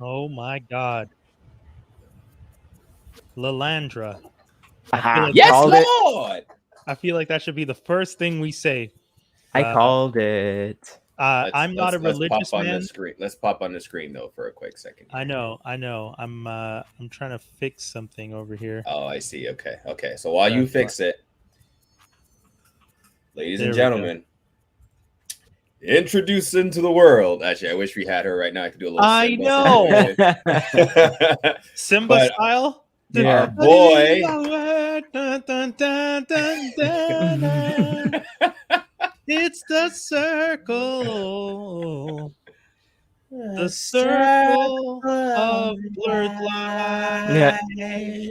Oh my God, Lilandra. I feel Aha, like Yes, called it. Lord. I feel like that should be the first thing we say. I Uh, called it. I'm not a Let's pop religious on the man. screen. Let's pop on the screen though for a quick second I here. know, I know. I'm trying to fix something over here. Oh, I see. Okay, okay. So while you fix it, ladies and There we go. gentlemen, introducing to the world. Actually, I wish we had her right now. I could do a little. I Simba know. situation. Simba But style. our Yeah. boy, It's the circle. The circle circle of of blurred Yeah. lines.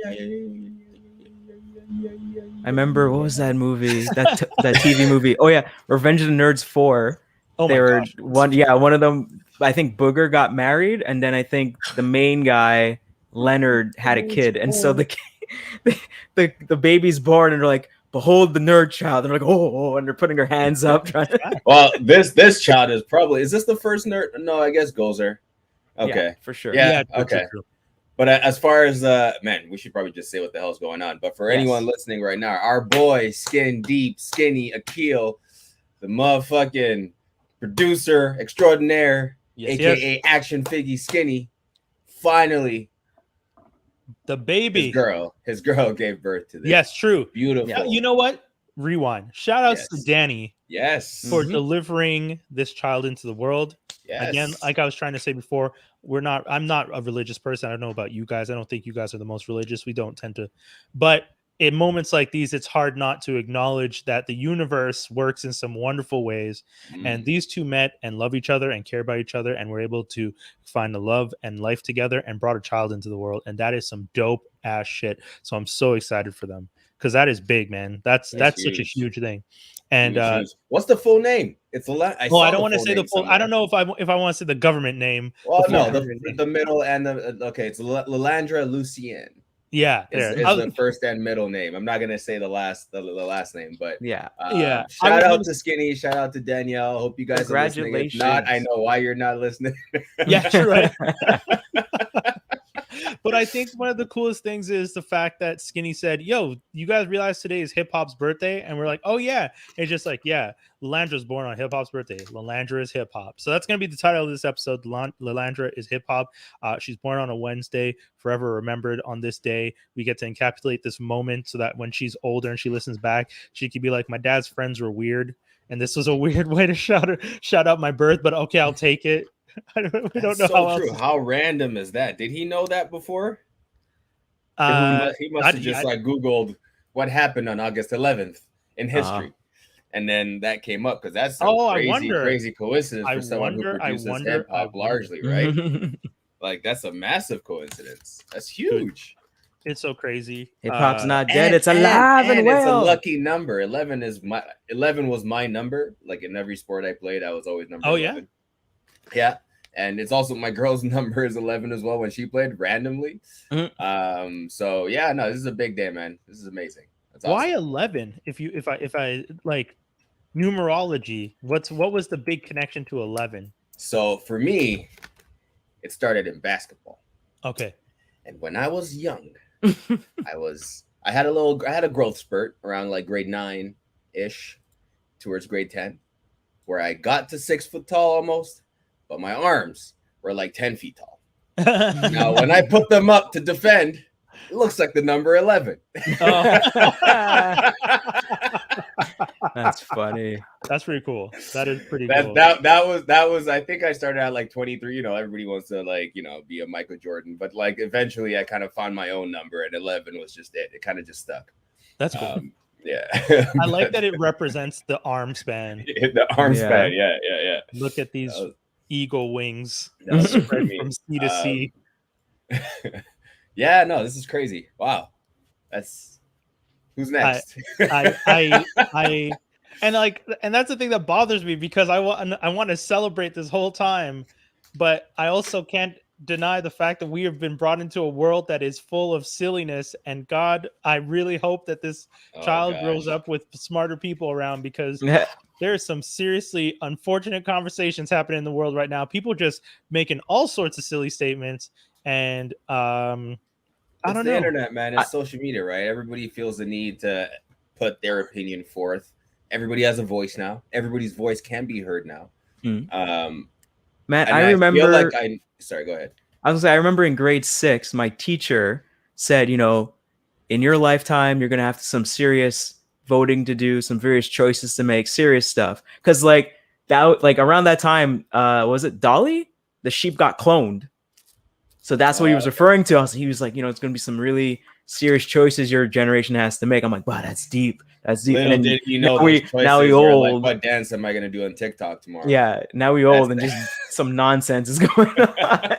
I remember, what was that movie? That TV movie. Oh yeah, Revenge of the Nerds 4. Oh They my were gosh. one of them. I think Booger got married, and then I think the main guy Leonard had a kid, and so the baby's born, and they're like, "Behold the nerd child." They're like, "Oh," and they're putting their hands up, trying to. Well, this child is probably, is this the first nerd? No, I guess Gozer. Okay, Yeah, for sure. yeah, True, okay. true. But as far as man, we should probably just say what the hell's going on. But for Yes. anyone listening right now, our boy, skin deep, skinny Akil, the motherfucking producer extraordinaire, Yes. aka Action Figgy Skinny, finally The baby. his girl gave birth to this. Yes, true. Beautiful. Yeah, you know what? Rewind. Shout outs to Yes. Danny Yes. for Mhm. delivering this child into the world. Yes. Again, like I was trying to say before, I'm not a religious person. I don't know about you guys. I don't think you guys are the most religious. We don't tend to, but in moments like these, it's hard not to acknowledge that the universe works in some wonderful ways. And these two met and love each other and care about each other and were able to find the love and life together and brought a child into the world. And that is some dope ass shit. So I'm so excited for them because that is big, man. That's such a huge. huge thing. And Huge. What's the full name? It's a lot. well, I don't want to say the full. somewhere. I don't know if I want to say the government name. Well, the full no, government name. the middle and the okay. It's Lilandra Lucien. Yeah, Is there. the first and middle name. I'm not gonna say the last name, but Yeah. Yeah. Shout out to Skinny. Shout out to Danielle. Hope you guys are listening. If not, I Congratulations. know why you're not listening. Yeah, true, right. But I think one of the coolest things is the fact that Skinny said, "Yo, you guys realize today is hip hop's birthday?" And we're like, "Oh yeah." It's just like, yeah, Lilandra's born on hip hop's birthday. Lilandra is hip hop. So that's gonna be the title of this episode. Lilandra is hip hop. She's born on a Wednesday, forever remembered on this day. We get to encapsulate this moment so that when she's older and she listens back, she could be like, "My dad's friends were weird, and this was a weird way to shout out my birth, but okay, I'll take it." We don't know so how true. else. How random is that? Did he know that before? He must have just like Googled what happened on August 11th in history. And then that came up because that's some crazy coincidence for someone who produces hip hop largely, right? Like that's a massive coincidence. That's huge. It's so crazy. Hip hop's not dead; it's alive and well. It's a lucky number. 11 was my number. Like in every sport I played, I was always number 11. Yeah. And it's also my girl's number is 11 as well when she played randomly. Mhm. So yeah, no, this is a big day, man. This is amazing. That's Why awesome. 11? If I like numerology, what was the big connection to 11? So for me, it started in basketball. Okay. And when I was young, I had a growth spurt around like grade 9-ish towards grade 10, where I got to 6 foot tall almost, but my arms were like 10 feet tall. Now, when I put them up to defend, it looks like the number 11. That's funny. That's pretty cool. That is pretty cool. That was I think I started at like 23. You know, everybody wants to like, you know, be a Michael Jordan, but like eventually I kind of found my own number, and 11 was just it. It kind of just stuck. That's cool. Yeah. I like that it represents the arm span. The arm span. Yeah. Look at these eagle wings That was spread from sea to sea. Yeah, no, this is crazy. Wow. That's who's next. I and that's the thing that bothers me because I want to celebrate this whole time, but I also can't deny the fact that we have been brought into a world that is full of silliness. And God, I really hope that this child grows up with smarter people around, because there's some seriously unfortunate conversations happening in the world right now. People just making all sorts of silly statements. And I don't know. The internet, man. It's social media, right? Everybody feels the need to put their opinion forth. Everybody has a voice now. Everybody's voice can be heard now. Man, I remember. Sorry, go ahead. I was gonna say, I remember in grade 6, my teacher said, you know, in your lifetime, you're gonna have some serious voting to do, some various choices to make, serious stuff. Because like that, like around that time, was it Dolly? The sheep got cloned. So that's what he was referring to. He was like, you know, it's gonna be some really serious choices your generation has to make. I'm like, wow, that's deep. That's deep. Little did you know, now we old. Like, what dance am I gonna do on TikTok tomorrow? Yeah, now we old, and just some nonsense is going on.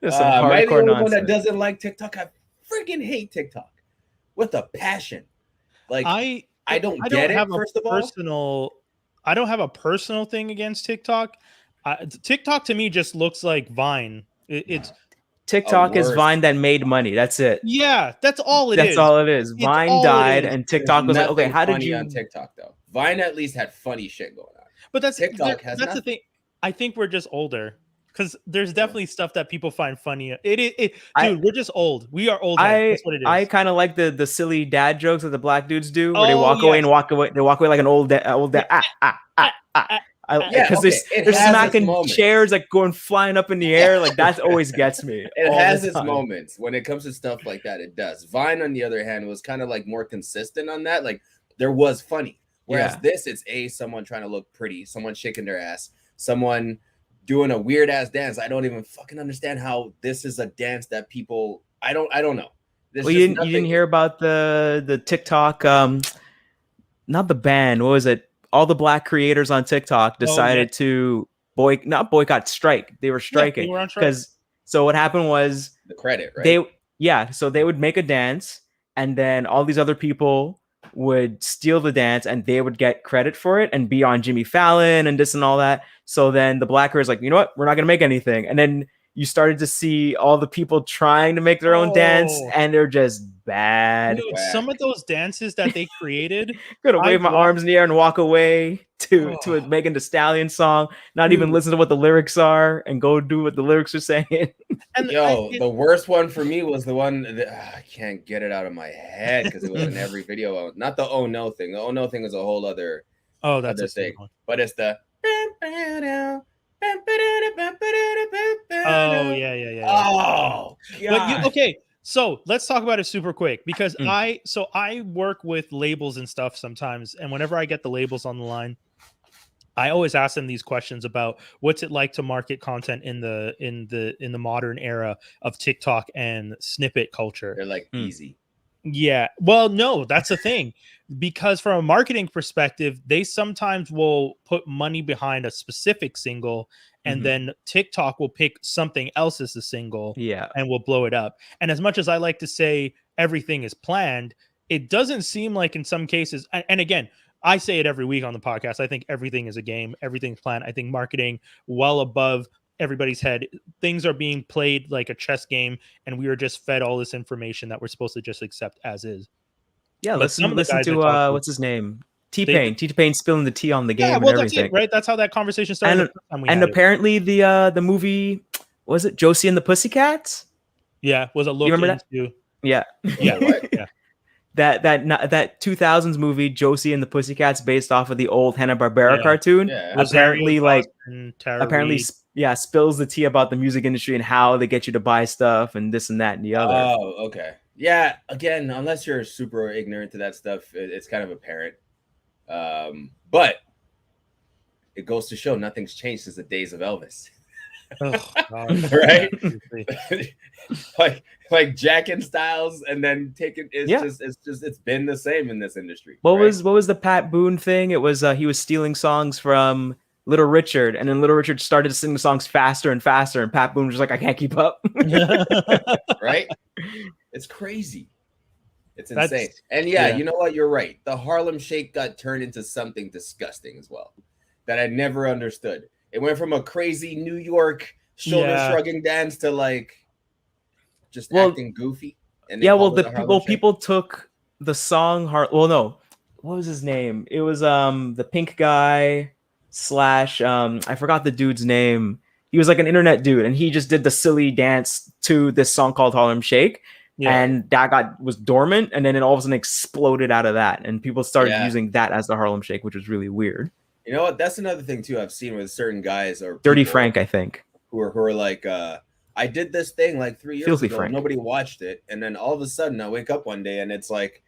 There's some am I the only nonsense. one that doesn't like TikTok? I freaking hate TikTok with a passion. Like I don't get it. First of all, I don't have a personal thing against TikTok. TikTok to me just looks like Vine. It's TikTok is Vine that made money. That's it. Yeah, that's all it is. That's all it is. Vine died, and TikTok was like, okay, how did you on TikTok though? Vine at least had funny shit going on. But TikTok has that's the thing. I think we're just older, because there's definitely stuff that people find funny. Dude, we're just old. We are old. That's what it is. I kind of like the silly dad jokes that the black dudes do, where they walk away and walk away. They walk away like an old dad. Because they're smacking chairs, like going flying up in the air. Like that always gets me. It has its moments. When it comes to stuff like that, it does. Vine, on the other hand, was kind of like more consistent on that. Like there was funny. Whereas this, it's someone trying to look pretty, someone shaking their ass, someone doing a weird ass dance. I don't even fucking understand how this is a dance that people. I don't know. Well, you didn't hear about the TikTok, not the ban. What was it? All the black creators on TikTok decided to strike. They were striking because so what happened was the credit, right? So they would make a dance, and then all these other people would steal the dance, and they would get credit for it and be on Jimmy Fallon and this and all that. So then the black creators like, you know what, we're not gonna make anything, and then you started to see all the people trying to make their own dance, and they're just bad. Dude, some of those dances that they created, gonna wave my arms in the air and walk away to a Megan Thee Stallion song, not even listen to what the lyrics are, and go do what the lyrics are saying. And the worst one for me was the one that I can't get it out of my head because it was in every video. Not the oh no thing. The oh no thing is a whole other that's a thing. But it's the Oh, God. But okay, so let's talk about it super quick, because I work with labels and stuff sometimes, and whenever I get the labels on the line, I always ask them these questions about what's it like to market content in the modern era of TikTok and snippet culture. They're like easy. Yeah. Well, no, that's the thing. Because from a marketing perspective, they sometimes will put money behind a specific single, and then TikTok will pick something else as the single and will blow it up. And as much as I like to say everything is planned, it doesn't seem like in some cases, and again, I say it every week on the podcast, I think everything is a game, everything's planned. I think marketing well above everybody's head. Things are being played like a chess game, and we are just fed all this information that we're supposed to just accept as is. Yeah, listen to what's his name? T-Pain. T-Pain spilling the tea on the game and everything. That's it, right? That's how that conversation started. And apparently the movie, was it Josie and the Pussycats? Yeah, was a look. You remember that? Yeah. Yeah. That 2000s movie Josie and the Pussycats, based off of the old Hanna-Barbera cartoon. Yeah. Apparently spills the tea about the music industry and how they get you to buy stuff and this and that and the other. Oh, okay. Yeah, again, unless you're super ignorant to that stuff, it's kind of apparent. But it goes to show nothing's changed since the days of Elvis. Oh, God. Right? like jacking styles and then taking it's been the same in this industry. What was the Pat Boone thing? It was he was stealing songs from Little Richard, and then Little Richard started to sing the songs faster and faster, and Pat Boone was like, I can't keep up. Right? It's crazy. It's insane. And you know what? You're right. The Harlem Shake got turned into something disgusting as well that I never understood. It went from a crazy New York shoulder shrugging dance to like just acting goofy. And people took the song no, what was his name? It was the pink guy / I forgot the dude's name. He was like an internet dude, and he just did the silly dance to this song called Harlem Shake. Yeah. And that was dormant, and then it all of a sudden exploded out of that, and people started using that as the Harlem Shake, which was really weird. You know what? That's another thing too I've seen with certain guys or Dirty Frank, I think, who are like, I did this thing like 3 years ago. Frank. Nobody watched it, and then all of a sudden I wake up one day and it's like,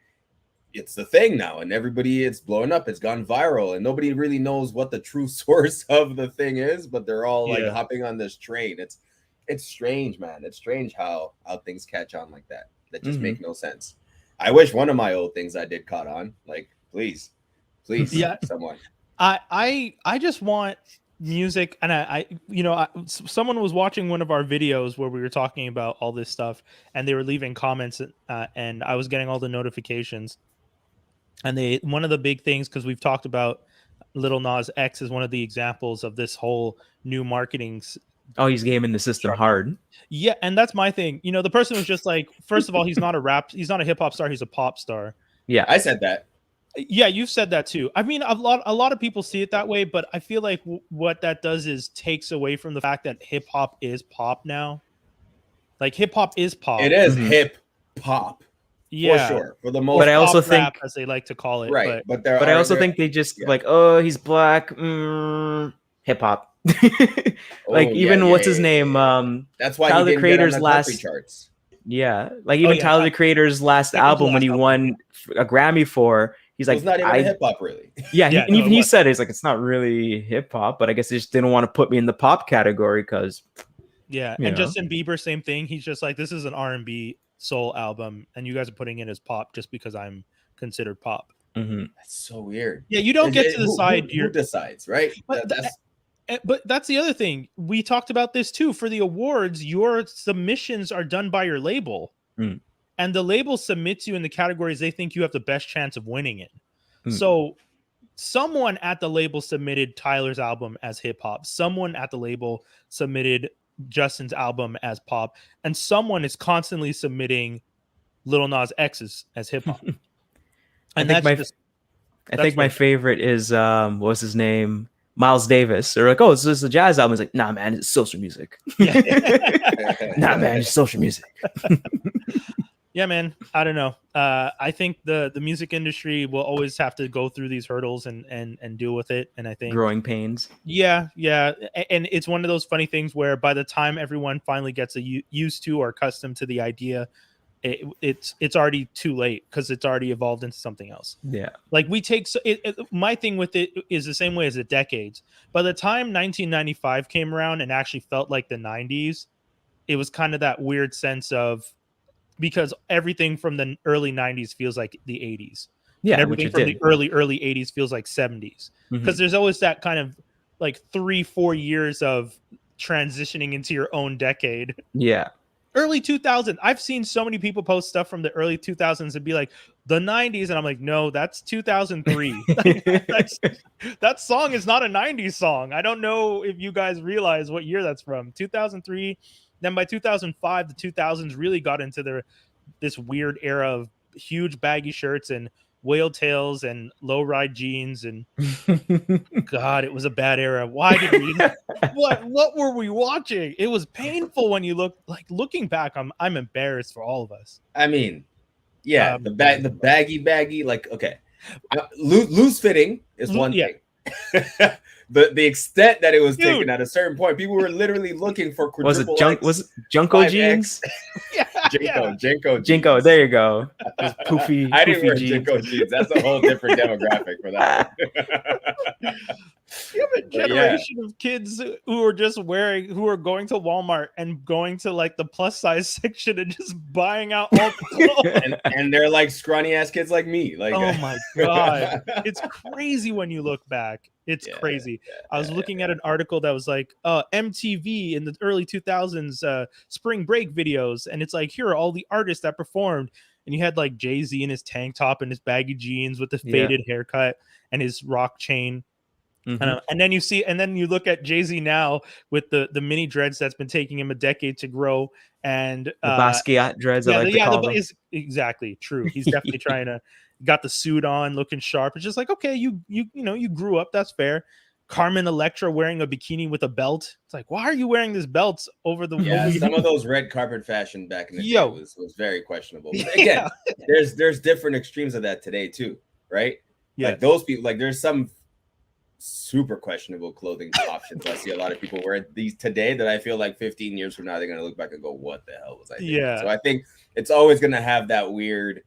it's the thing now, and it's blowing up. It's gone viral, and nobody really knows what the true source of the thing is, but they're all like hopping on this train. It's strange, man. It's strange how things catch on like that. That just make no sense. I wish one of my old things I did caught on. Like, please, someone. I just want music, and someone was watching one of our videos where we were talking about all this stuff, and they were leaving comments, and I was getting all the notifications. And one of the big things, because we've talked about Lil Nas X is one of the examples of this whole new marketing. Oh, he's gaming the system hard. Yeah, and that's my thing. The person was just like, first of all, he's not a hip hop star, he's a pop star. Yeah, I said that. Yeah, you've said that too. I mean, a lot of people see it that way, but I feel like what that does is takes away from the fact that hip hop is pop now. Like, hip hop is pop. It is hip hop. Yeah, for sure. For the most, but I also think, rap, as they like to call it, right? But I also think they just like, oh, he's black, hip hop. Like, even what's his name? That's why Tyler, the Creator's last charts. Yeah, like even Tyler, the Creator's last album, when he won a Grammy for, he's like, it's not even hip hop, really. Yeah, even he said it's like, it's not really hip hop, but I guess they just didn't want to put me in the pop category because. Yeah, and Justin Bieber, same thing. He's just like, this is an R&B soul album, and you guys are putting it as pop just because I'm considered pop. Mm-hmm. That's so weird. Yeah, you don't get to decide. Who decides, right? But that's the other thing. We talked about this too. For the awards, your submissions are done by your label, and the label submits you in the categories they think you have the best chance of winning in. So someone at the label submitted Tyler's album as hip hop. Someone at the label submitted Justin's album as pop, and someone is constantly submitting Lil Nas X's as hip hop. And I think my favorite is what's his name? Miles Davis. They're like, oh, this is a jazz album. It's like, nah, man, it's social music. Nah, man, it's social music. Yeah, man. I don't know. I think the music industry will always have to go through these hurdles and deal with it. And I think growing pains. Yeah. And it's one of those funny things where by the time everyone finally gets used to or accustomed to the idea, it's already too late because it's already evolved into something else. Yeah. Like we take my thing with it is the same way as the decades. By the time 1995 came around and actually felt like the 90s, it was kind of that weird sense of, because everything from the early 90s feels like the 80s. Yeah. And everything from the early 80s feels like 70s. Because there's always that kind of like 3-4 years of transitioning into your own decade. Yeah. Early 2000s. I've seen so many people post stuff from the early 2000s and be like, the 90s. And I'm like, no, that's 2003. That song is not a 90s song. I don't know if you guys realize what year that's from. 2003. Then by 2005, the 2000s really got into this weird era of huge baggy shirts and whale tails and low-ride jeans. And God, it was a bad era. Why did we? What were we watching? It was painful when you looking back. I'm embarrassed for all of us. I mean, yeah, the baggy, like, okay, loose fitting is one thing. The extent that it was taken at a certain point, people were literally looking for quadruple. Was it Junko jeans? Jinko. There you go. Just poofy. I didn't wear jeans. Jinko jeans. That's a whole different demographic for that. You have a generation of kids who are going to Walmart and going to like the plus size section and just buying out all the clothes. and they're like scrawny ass kids like me. Like, oh my God, it's crazy when you look back. It's crazy. I was looking at an article that was like MTV in the early 2000s spring break videos, and it's like, here are all the artists that performed, and you had like Jay-Z in his tank top and his baggy jeans with the faded haircut and his rock chain. And then you look at Jay-Z now with the mini dreads that's been taking him a decade to grow, and the Basquiat dreads, I like to call them. Exactly true. He's definitely trying to got the suit on, looking sharp. It's just like, okay, you grew up, that's fair. Carmen Electra wearing a bikini with a belt. It's like, why are you wearing this belt over the? Yeah, some of those red carpet fashion back in the day was very questionable. But again, there's different extremes of that today too, right? Yeah, like those people, like there's some super questionable clothing options. I see a lot of people wear these today that I feel like 15 years from now they're gonna look back and go, "What the hell was I thinking?" Yeah. So I think it's always gonna have that weird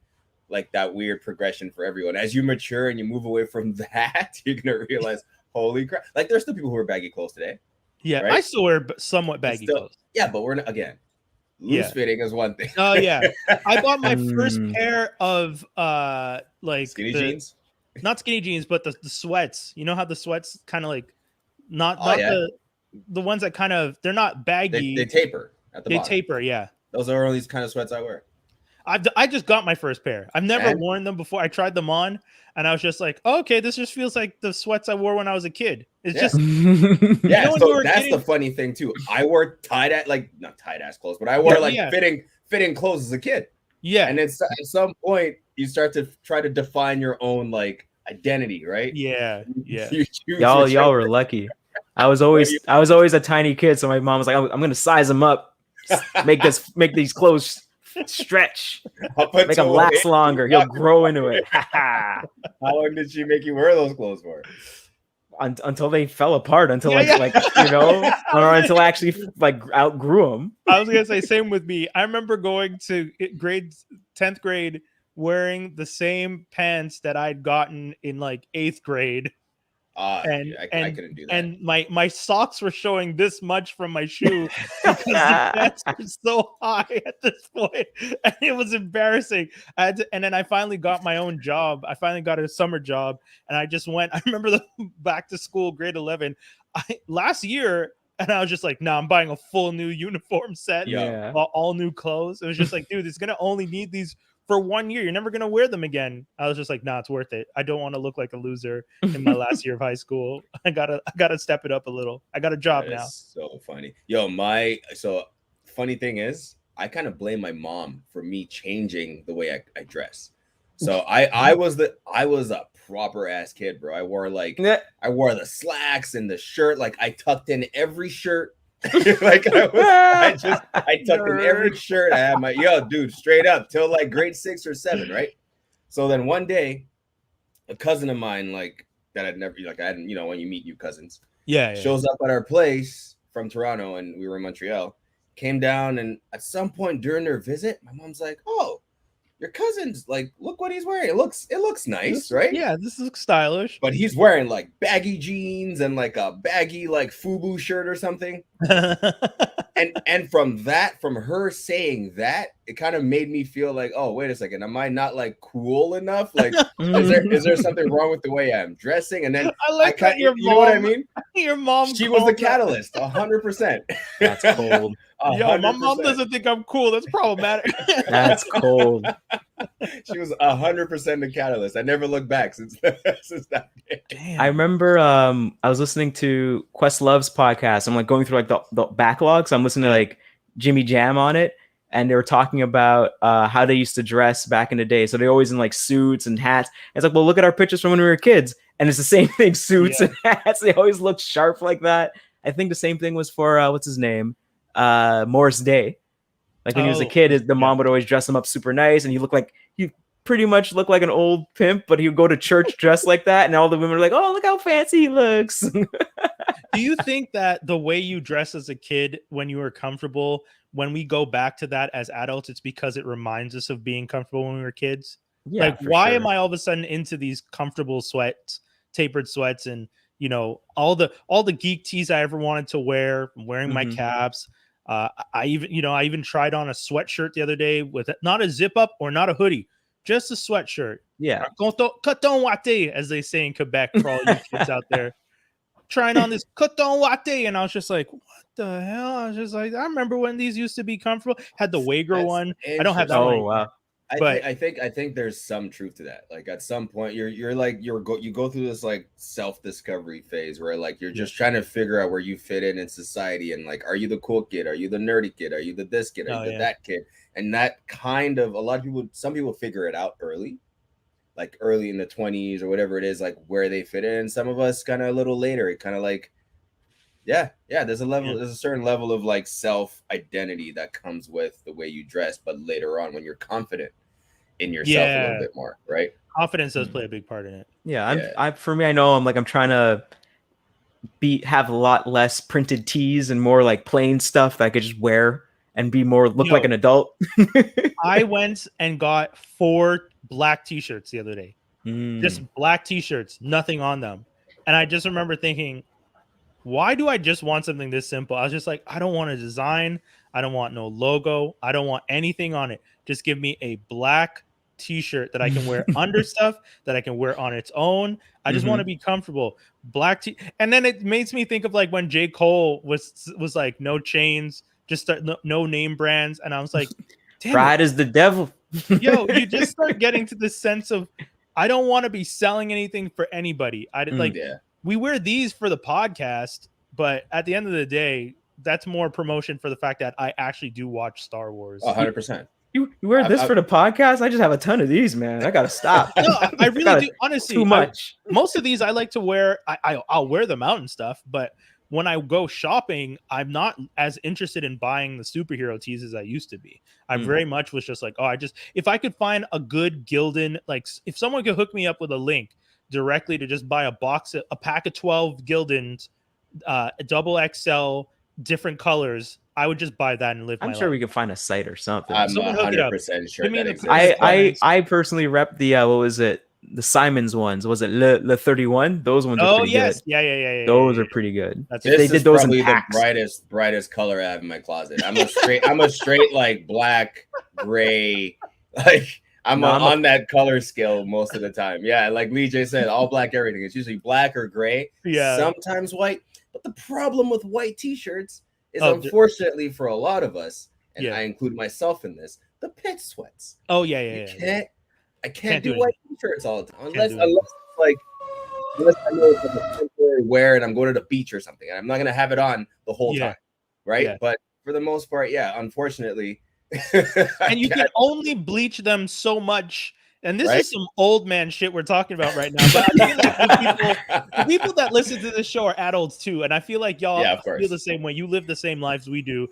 progression for everyone. As you mature and you move away from that, you're gonna realize, holy crap! Like there's still people who wear baggy clothes today. Yeah, right? I still wear somewhat baggy clothes. Yeah, but we're not, again, loose fitting is one thing. Oh yeah, I bought my first pair of like skinny jeans. Not skinny jeans, but the sweats. You know how the sweats kind of like not the ones that kind of, they're not baggy. They taper at the bottom. They taper, yeah. Those are all these kind of sweats I wear. I just got my first pair. I've never worn them before. I tried them on, and I was just like, oh, okay, this just feels like the sweats I wore when I was a kid. It's just so that's the funny thing too. I wore not tight ass clothes, but I wore fitting clothes as a kid. Yeah, and it's at some point you start to try to define your own like identity, right? Yeah. Y'all were lucky. I was always a tiny kid, so my mom was like, I'm gonna size them up, make these clothes stretch, make them last longer. He'll grow into it. How long did she make you wear those clothes for? Until they fell apart, until until I actually outgrew them. I was gonna say same with me. I remember going to 10th grade wearing the same pants that I'd gotten in like 8th grade. I couldn't do that. And my socks were showing this much from my shoe because the pants were so high at this point, and it was embarrassing. And then I finally got my own job. I finally got a summer job, and I just went. I remember the back to school, grade 11, last year, and I was just like, "No, I'm buying a full new uniform set, all new clothes." It was just like, dude, it's gonna only need these for 1 year. You're never gonna wear them again. I was just like, nah, it's worth it. I don't want to look like a loser in my last year of high school. I gotta step it up a little. I got a job now. So funny. So funny thing is, I kind of blame my mom for me changing the way I dress. So I was a proper ass kid, bro. I wore the slacks and the shirt. Like I tucked in every shirt. I tucked in every shirt. I had my dude straight up till like grade 6 or 7, right? So then one day, a cousin of mine, like that I'd never I hadn't, when you meet new cousins, shows up at our place from Toronto, and we were in Montreal. Came down, and at some point during their visit, my mom's like, "Oh, your cousin's like, look what he's wearing. It looks nice, right? Yeah, this looks stylish." But he's wearing like baggy jeans and like a baggy like FUBU shirt or something. and from her saying that, it kind of made me feel like, oh, wait a second, am I not like cool enough? Like, is there something wrong with the way I'm dressing? And then you know what I mean? Your mom, she was the catalyst, 100%. That's cold. 100%. Yo, my mom doesn't think I'm cool. That's problematic. That's cold. She was 100% the catalyst. I never looked back since that day. Damn. I remember I was listening to Questlove's podcast. I'm like going through like the backlog. So I'm listening to like Jimmy Jam on it. And they were talking about how they used to dress back in the day. So they're always in like suits and hats. And it's like, well, look at our pictures from when we were kids. And it's the same thing, suits and hats. They always look sharp like that. I think the same thing was for, what's his name? Morris Day. Like when he was a kid, the mom would always dress him up super nice. And he pretty much looked like an old pimp, but he would go to church dressed like that. And all the women were like, oh, look how fancy he looks. Do you think that the way you dress as a kid when you were comfortable, when we go back to that as adults, it's because it reminds us of being comfortable when we were kids? Yeah, like, why am I all of a sudden into these comfortable sweats, tapered sweats, and all the geek tees I ever wanted to wear, wearing my caps. I even tried on a sweatshirt the other day with not a zip up or not a hoodie, just a sweatshirt. Yeah. Coton watté, as they say in Quebec, for all you kids out there. Trying on this coton watté, and I was just like, what the hell? I was just like, I remember when these used to be comfortable. Had the Wager one. I don't have that one. Wow. I think there's some truth to that. Like at some point, you go through this like self-discovery phase where like you're just trying to figure out where you fit in society, and like, are you the cool kid? Are you the nerdy kid? Are you the this kid? Are you the that kid? And that kind of some people figure it out early, like early in the 20s or whatever it is, like where they fit in. Some of us kind of a little later. It kind of like, there's a certain level of like self identity that comes with the way you dress, but later on when you're confident in yourself a little bit more, right? Confidence does play a big part in it. For me, I know I'm trying to have a lot less printed tees and more like plain stuff that I could just wear and look like an adult. I went and got 4 black t-shirts the other day. Just black t-shirts, nothing on them. And I just remember thinking, why do I just want something this simple? I was just like, I don't want a design. I don't want no logo. I don't want anything on it. Just give me a black t-shirt that I can wear under stuff, that I can wear on its own. I just want to be comfortable. And then it makes me think of like when J. Cole was like, no chains, just no name brands. And I was like, pride is the devil. Yo, you just start getting to this sense of, I don't want to be selling anything for anybody. We wear these for the podcast, but at the end of the day, that's more promotion for the fact that I actually do watch Star Wars. 100%. You wear this for the podcast? I just have a ton of these, man. I gotta stop. No, I really do. Honestly, too much. Most of these I like to wear. I'll wear them out and stuff, but when I go shopping, I'm not as interested in buying the superhero tees as I used to be. I very much was just like, if I could find a good Gildan, like if someone could hook me up with a link directly to just buy a pack of 12 Gildans, double XL, different colors, I would just buy that and live my life. I'm sure we could find a site or something. I'm 100% sure. I personally rep the what was it? The Simons ones. Was it Le 31? Those ones are pretty good. Yeah. Those are pretty good. They did those probably in packs. The brightest color I have in my closet. I'm a straight like black, gray, like I'm on that color scale most of the time. Yeah, like Lee J said, all black everything. It's usually black or gray. Yeah. Sometimes white. But the problem with white t-shirts is unfortunately for a lot of us, and I include myself in this, the pit sweats. Oh yeah. I can't do white t-shirts all the time unless I know it's like a temporary wear and I'm going to the beach or something, and I'm not gonna have it on the whole time, right? Yeah. But for the most part, unfortunately. And you can only bleach them so much. And this is some old man shit we're talking about right now. But I feel like the people that listen to this show are adults too. And I feel like y'all feel the same way. You live the same lives we do.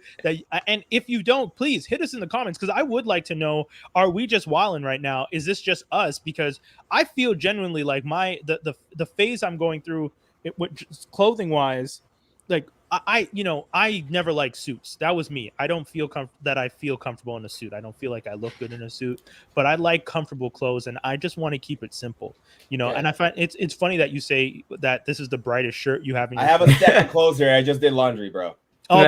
And if you don't, please hit us in the comments, because I would like to know, are we just wilding right now? Is this just us? Because I feel genuinely like the phase I'm going through, clothing wise, like I never liked suits. That was me. I don't feel that I feel comfortable in a suit. I don't feel like I look good in a suit, but I like comfortable clothes, and I just want to keep it simple, And I find it's funny that you say that this is the brightest shirt you have. I have a stack of clothes here. I just did laundry, bro. Oh,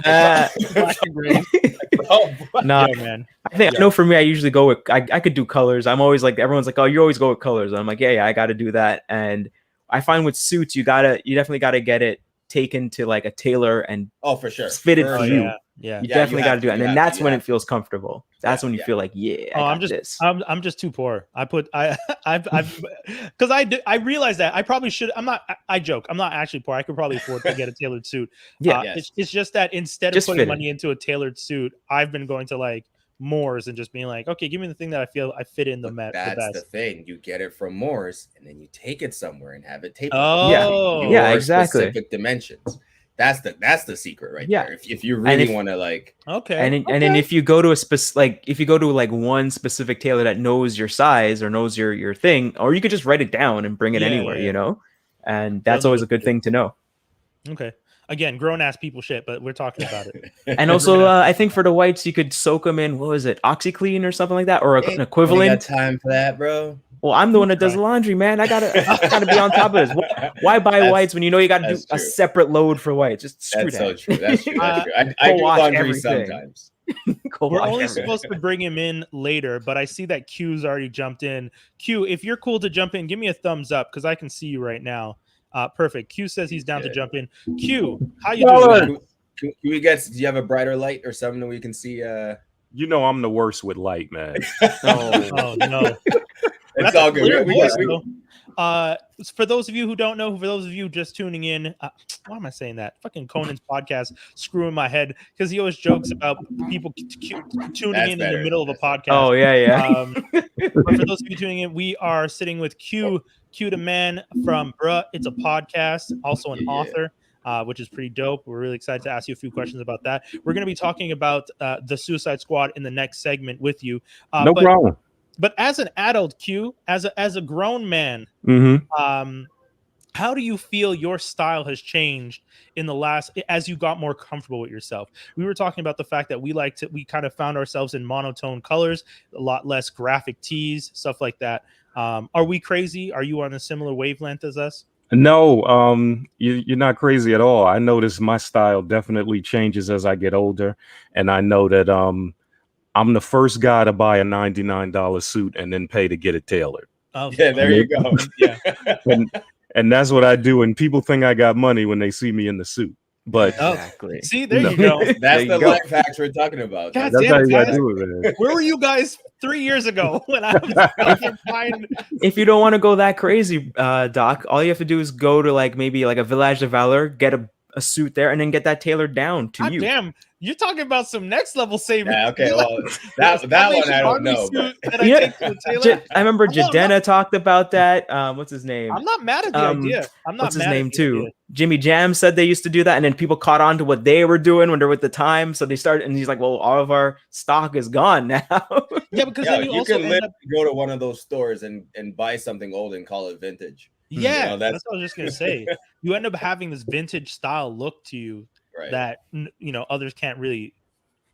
no, man. I know for me, I usually go with I could do colors. I'm always like, everyone's like, oh, you always go with colors. And I'm like, yeah, I got to do that. And I find with suits, you definitely got to get it taken to like a tailor and for sure fitted for you. You definitely got to do it, and then that's when it feels comfortable. That's when you feel like, I'm just too poor. I've because I realize that I probably should. I joke. I'm not actually poor. I could probably afford to get a tailored suit. It's just that instead of putting money into a tailored suit, I've been going to like Moores and just being like, okay, give me the thing that I feel I fit in the best. That's the thing. You get it from Moores and then you take it somewhere and have it taped. Exactly. Specific dimensions. That's the secret right there. If you really want to like, and then if you go to one specific tailor that knows your size or knows your thing, or you could just write it down and bring it anywhere, and that's always a good thing to know. Okay. Again, grown-ass people shit, but we're talking about it. And also, I think for the whites, you could soak them in, what was it, OxyClean or something like that, or an equivalent. Got time for that, bro? Well, I'm the one that does the laundry, man. I gotta be on top of this. Why buy whites when you know you gotta do a separate load for whites? Just screw that. So true. That's true. I do laundry everything. Sometimes. We're only supposed to bring him in later, but I see that Q's already jumped in. Q, if you're cool to jump in, give me a thumbs up because I can see you right now. Perfect. Q says he's down to jump in. Q, how you doing? Do you have a brighter light or something that we can see? You know I'm the worst with light, man. Oh no. It's all good. For those of you who don't know, for those of you just tuning in, why am I saying that? Fucking Conan's podcast screwing my head because he always jokes about people tuning in the middle of a podcast. Oh yeah. But for those of you tuning in, we are sitting with Q the man from Bruh. It's a podcast, also an author. Which is pretty dope. We're really excited to ask you a few questions about that. We're going to be talking about the Suicide Squad in the next segment with you. No problem. But as an adult, Q, as a grown man, how do you feel your style has changed in the last as you got more comfortable with yourself? We were talking about the fact that we kind of found ourselves in monotone colors, a lot less graphic tees, stuff like that. Are we crazy? Are you on a similar wavelength as us? No, you're not crazy at all. I notice my style definitely changes as I get older, and I know that I'm the first guy to buy a $99 suit and then pay to get it tailored. Oh, yeah, there you go. Yeah, and that's what I do. And people think I got money when they see me in the suit. But exactly. See, there you go. That's the life hacks we're talking about. God that's damn, how you guys. gotta do it, man. Where were you guys 3 years ago when I was out there buying? If you don't want to go that crazy, Doc, all you have to do is go to maybe a Village de Valor, get a suit there, and then get that tailored down to you. Damn, you're talking about some next level savings. Yeah, okay, well, that one I don't know. I remember Jadena talked about that. What's his name? I'm not mad at the idea. I'm not what's his mad name at the too? idea. Jimmy Jam said they used to do that, and then people caught on to what they were doing when they're with the time. So they started, and he's like, "Well, all of our stock is gone now." Yeah, because then you also can go to one of those stores and buy something old and call it vintage. Yeah, that's what I was just gonna say. You end up having this vintage style look to you that others can't really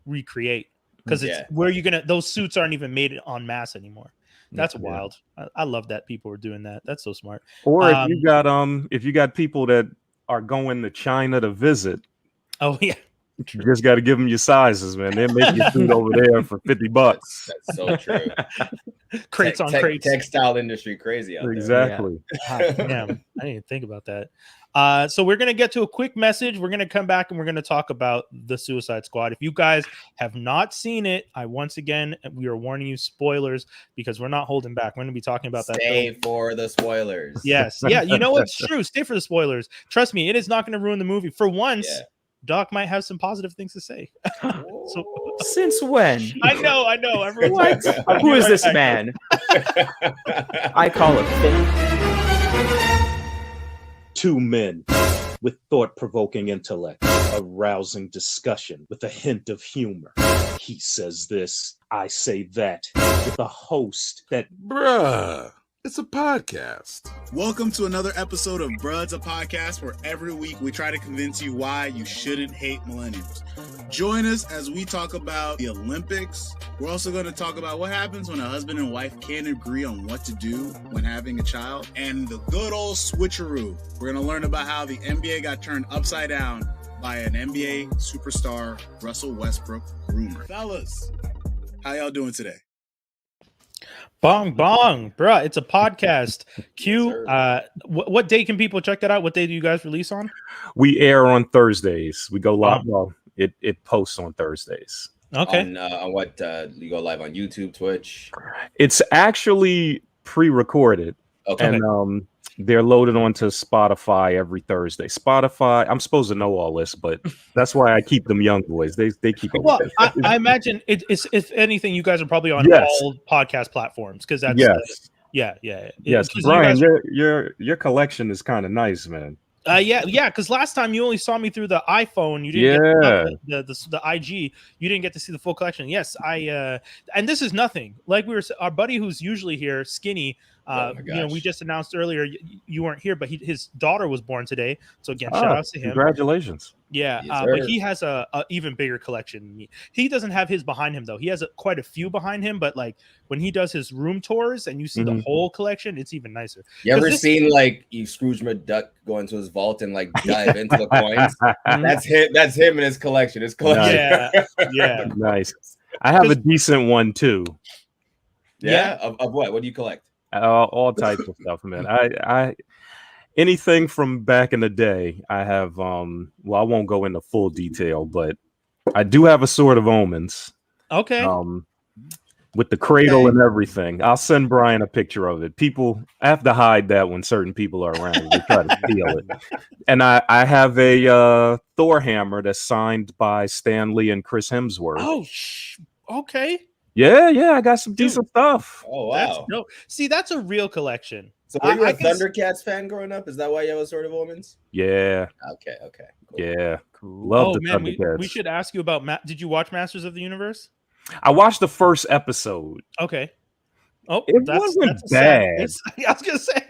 recreate because it's where you're gonna. Those suits aren't even made en masse anymore. That's wild. I love that people are doing that. That's so smart. Or if you got people that are going to China to visit. Oh yeah. You just got to give them your sizes, man. They'll make you suit over there for $50. That's so true. Crates on crates. Textile industry crazy out there. Exactly. Yeah. Damn, I didn't think about that. So we're gonna get to a quick message. We're gonna come back and we're gonna talk about the Suicide Squad. If you guys have not seen it, we are warning you, spoilers, because we're not holding back. We're gonna be talking about that. Stay for the spoilers. Yes, yeah. You know what's true. Stay for the spoilers. Trust me, it is not gonna ruin the movie. For once. Yeah. Doc might have some positive things to say. Since when? I know. What? Who is this man? I call it fake. Two men with thought-provoking intellect, a rousing discussion with a hint of humor. He says this, I say that, with a host that... Bruh. It's a podcast. Welcome to another episode of Bruh's a Podcast, where every week we try to convince you why you shouldn't hate millennials. Join us as we talk about the Olympics. We're also going to talk about what happens when a husband and wife can't agree on what to do when having a child, and the good old switcheroo. We're going to learn about how the NBA got turned upside down by an NBA superstar, Russell Westbrook rumor. Fellas, how y'all doing today? Bong bong, bruh. It's a podcast. Q, what day can people check that out? What day do you guys release on? We air on Thursdays. We go live. Well, it posts on Thursdays. Okay. On what you go live on YouTube, Twitch? It's actually pre-recorded. Okay. And they're loaded onto Spotify every Thursday. Spotify, I'm supposed to know all this, but that's why I keep them young boys. They keep it. Well, I imagine it's if anything, you guys are probably on all podcast platforms because that's yes. Brian, your collection is kind of nice, man. Because last time you only saw me through the iPhone. You didn't get the IG. You didn't get to see the full collection. Yes, and this is nothing. Like our buddy who's usually here, Skinny. We just announced earlier you weren't here, but his daughter was born today. So again, shout out to him. Congratulations. Yeah, yes, but he has a even bigger collection than me. He doesn't have his behind him though. He has quite a few behind him, but like when he does his room tours and you see the whole collection, it's even nicer. You ever seen you Scrooge McDuck go into his vault and dive into the coins? That's him and his collection. His collection. Yeah. Nice. I have a decent one too. Yeah. Of what? What do you collect? All types of stuff, man. I anything from back in the day. I have I won't go into full detail, but I do have a Sword of Omens. Okay. With the cradle and everything. I'll send Brian a picture of it. People, I have to hide that when certain people are around. They try to steal it. And I have a Thor hammer that's signed by Stan Lee and Chris Hemsworth. Oh, okay. Yeah, I got some decent stuff. Oh, wow. That's dope. See, that's a real collection. So were you a Thundercats fan growing up? Is that why you was sort of omens? Yeah. Okay. Cool. Yeah. Cool. Love the Thundercats. We should ask you about did you watch Masters of the Universe? I watched the first episode. Okay. Oh, it wasn't bad. I was gonna say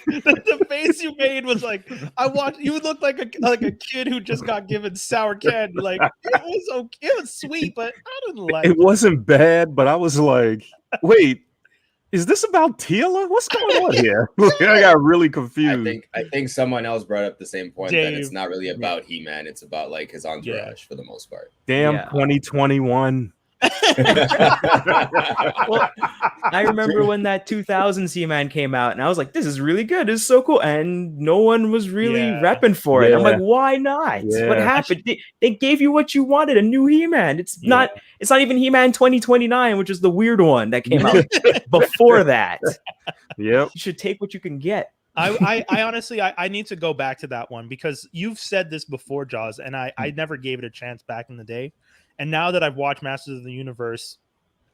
the face you made was like you look like a kid who just got given sour candy. Like it was okay, it was sweet, but I didn't like it. It wasn't bad, but I was like, wait, is this about Teela? What's going on here? I got really confused. I think someone else brought up the same point Dave. that it's not really about He-Man, it's about like his entourage for the most part. Damn, 2021. Well, I remember when that 2000s He-Man came out, and I was like, "This is really good. This is so cool." And no one was really repping for it. I'm like, "Why not? What happened? They gave you what you wanted, a new He-Man. It's not even He-Man 2029, which is the weird one that came out before that. Yep. You should take what you can get." I honestly I need to go back to that one because you've said this before, Jaws, and I never gave it a chance back in the day. And now that I've watched Masters of the Universe,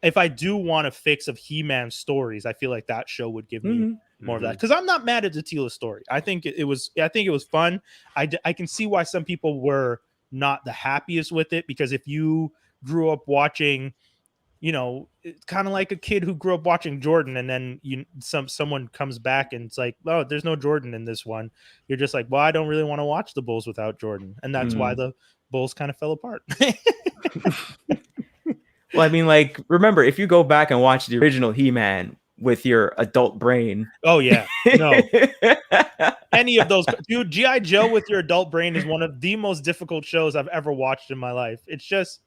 if I do want a fix of He-Man stories, I feel like that show would give me more of that. Because I'm not mad at the Teela story. I think it was fun. I can see why some people were not the happiest with it, because if you grew up watching, it's kind of like a kid who grew up watching Jordan, and then someone comes back and it's like, oh, there's no Jordan in this one. You're just like, well, I don't really want to watch the Bulls without Jordan, and that's why the Bulls kind of fell apart. Well, I mean, like, remember, if you go back and watch the original He-Man with your adult brain. Oh, yeah. No. Any of those. Dude, G.I. Joe with your adult brain is one of the most difficult shows I've ever watched in my life. It's just...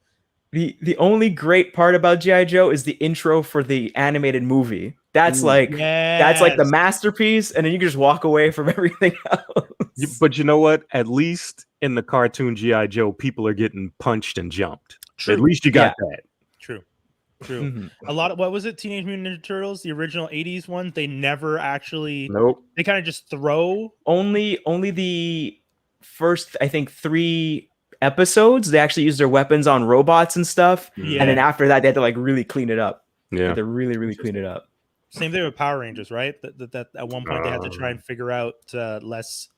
The only great part about G.I. Joe is the intro for the animated movie. That's that's like the masterpiece, and then you can just walk away from everything else. But you know what? At least in the cartoon G.I. Joe, people are getting punched and jumped. True. At least you got that. True. A lot of, what was it? Teenage Mutant Ninja Turtles, the original 80s one, they never actually... Nope. They kind of just throw... Only the first, I think, 3 episodes, they actually used their weapons on robots and stuff. And then after that, they had to like really clean it up. Yeah. They had to really clean it up. Same thing with Power Rangers, right? That at one point they had to try and figure out less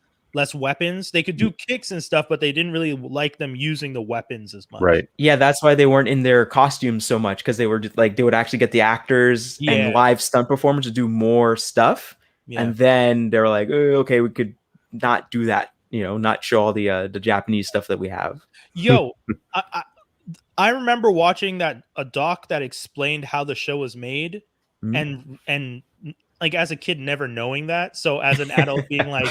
weapons. They could do kicks and stuff, but they didn't really like them using the weapons as much. Right. Yeah, that's why they weren't in their costumes so much, because they were just like, they would actually get the actors and live stunt performers to do more stuff. And then they were like, oh, okay, we could not do that, not show all the Japanese stuff that we have. Yo, I remember watching a doc that explained how the show was made, and like as a kid never knowing that. So as an adult being like,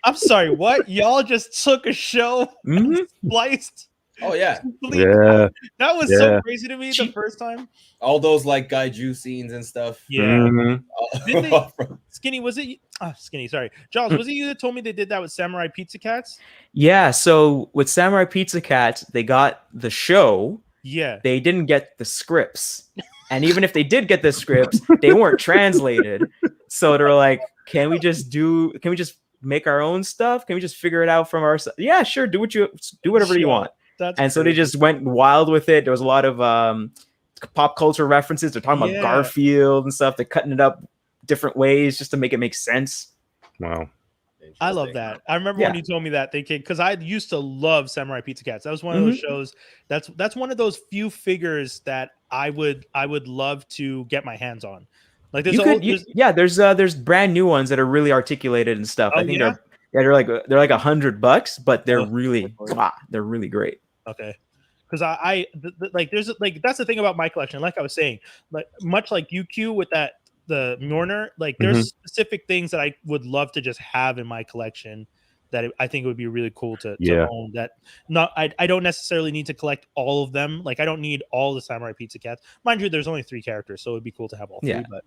I'm sorry, what? Y'all just took a show and spliced. Oh yeah. Yeah. That was so crazy to me the first time. All those like Gaiju scenes and stuff. Yeah. Skinny, was it? Skinny, sorry. Jaws, was it you that told me they did that with Samurai Pizza Cats? Yeah, so with Samurai Pizza Cats, they got the show. Yeah. They didn't get the scripts. And even if they did get the scripts, they weren't translated. So they're like, can we just make our own stuff? Can we just figure it out from ourselves? Yeah, sure. Do whatever you want. So they just went wild with it. There was a lot of pop culture references. They're talking about Garfield and stuff. They're cutting it up different ways just to make it make sense. Wow. I love that. I remember when you told me that, thinking, because I used to love Samurai Pizza Cats. That was one of those shows. That's one of those few figures that I would love to get my hands on. Like there's brand new ones that are really articulated and stuff. I think they're like $100, but they're really great. Okay. Because that's the thing about my collection. Like I was saying, like much like UQ with the Mjolnir, like there's specific things that I would love to just have in my collection that I think it would be really cool to own. That I don't necessarily need to collect all of them. Like I don't need all the Samurai Pizza Cats. Mind you, there's only 3 characters, so it'd be cool to have all 3. But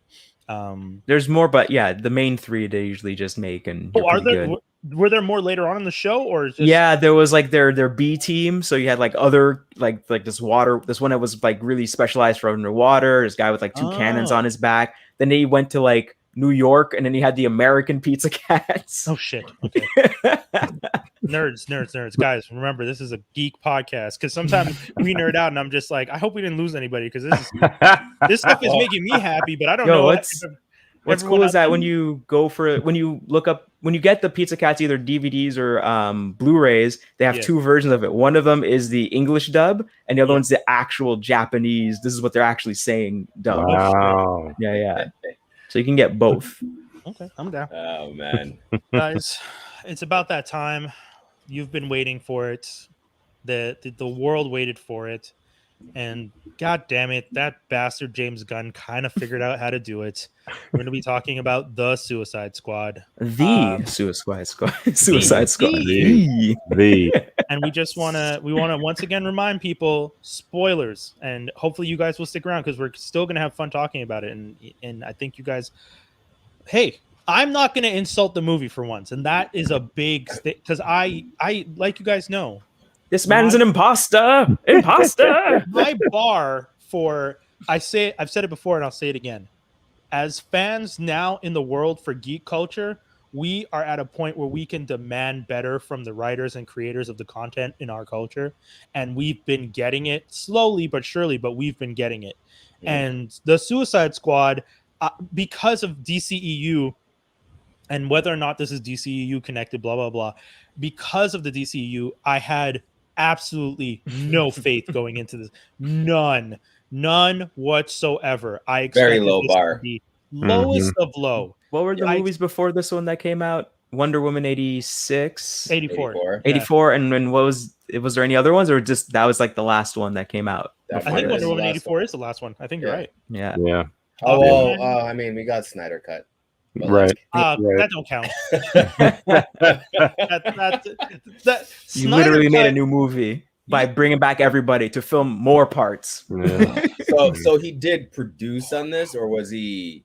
there's more, but the main 3 they usually just make. And are there? were there more later on in the show, or just... Yeah, there was like their B team. So you had like other like this one that was like really specialized for underwater. This guy with like 2 cannons on his back. Then he went to like New York, and then he had the American Pizza Cats. Oh shit! Okay. Nerds, guys. Remember, this is a geek podcast, because sometimes we nerd out, and I'm just like, I hope we didn't lose anybody, because this stuff is making me happy, but I don't know. What's cool is that when you get the Pizza Cats, either DVDs or Blu-rays, they have 2 versions of it. One of them is the English dub, and the other one's the actual Japanese. This is what they're actually saying dub. Wow. Yeah. So you can get both. Okay, I'm down. Oh man, guys, it's about that time. You've been waiting for it. The world waited for it. And god damn it, that bastard James Gunn kind of figured out how to do it. We're going to be talking about the Suicide Squad. Suicide Squad. And we want to once again remind people, spoilers, and hopefully you guys will stick around, because we're still going to have fun talking about it. And I think you guys, hey, I'm not going to insult the movie for once, and that is a big because I like you guys know, this man's an imposter. My bar for I've said it before and I'll say it again. As fans now in the world for geek culture, we are at a point where we can demand better from the writers and creators of the content in our culture, and we've been getting it slowly but surely. But we've been getting it, and the Suicide Squad, because of DCEU, and whether or not this is DCEU connected, blah blah blah, because of the DCEU, I had absolutely no faith going into this. None whatsoever. I expected very low bar, lowest of low. What were the movies before this one that came out? Wonder Woman 86, 84, and then was there any other ones, or just that was like the last one that came out? I think Wonder Woman 84 is the last one. I think you're right. Yeah. Oh well, I mean, we got Snyder Cut. Right. That don't count. You literally made a new movie by bringing back everybody to film more parts. Yeah. So he did produce on this, or was he?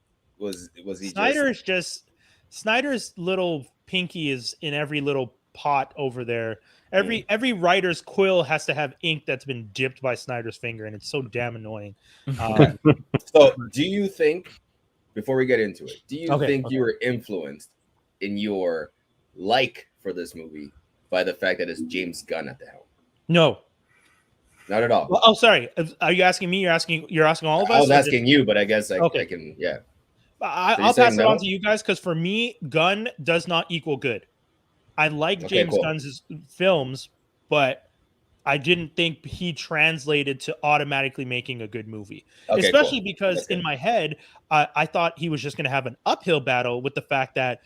Snyder's little pinky is in every little pot over there. Every writer's quill has to have ink that's been dipped by Snyder's finger, and it's so damn annoying. So, do you think? Before we get into it, do you think you were influenced in your like for this movie by the fact that it's James Gunn at the helm? No, not at all. Well, oh, sorry. Are you asking me? You're asking all of us? I was asking you, but I guess I can. Yeah, I'll pass it on to you guys, because for me, Gunn does not equal good. I like James Gunn's films, but I didn't think he translated to automatically making a good movie, especially because in my head, I thought he was just going to have an uphill battle with the fact that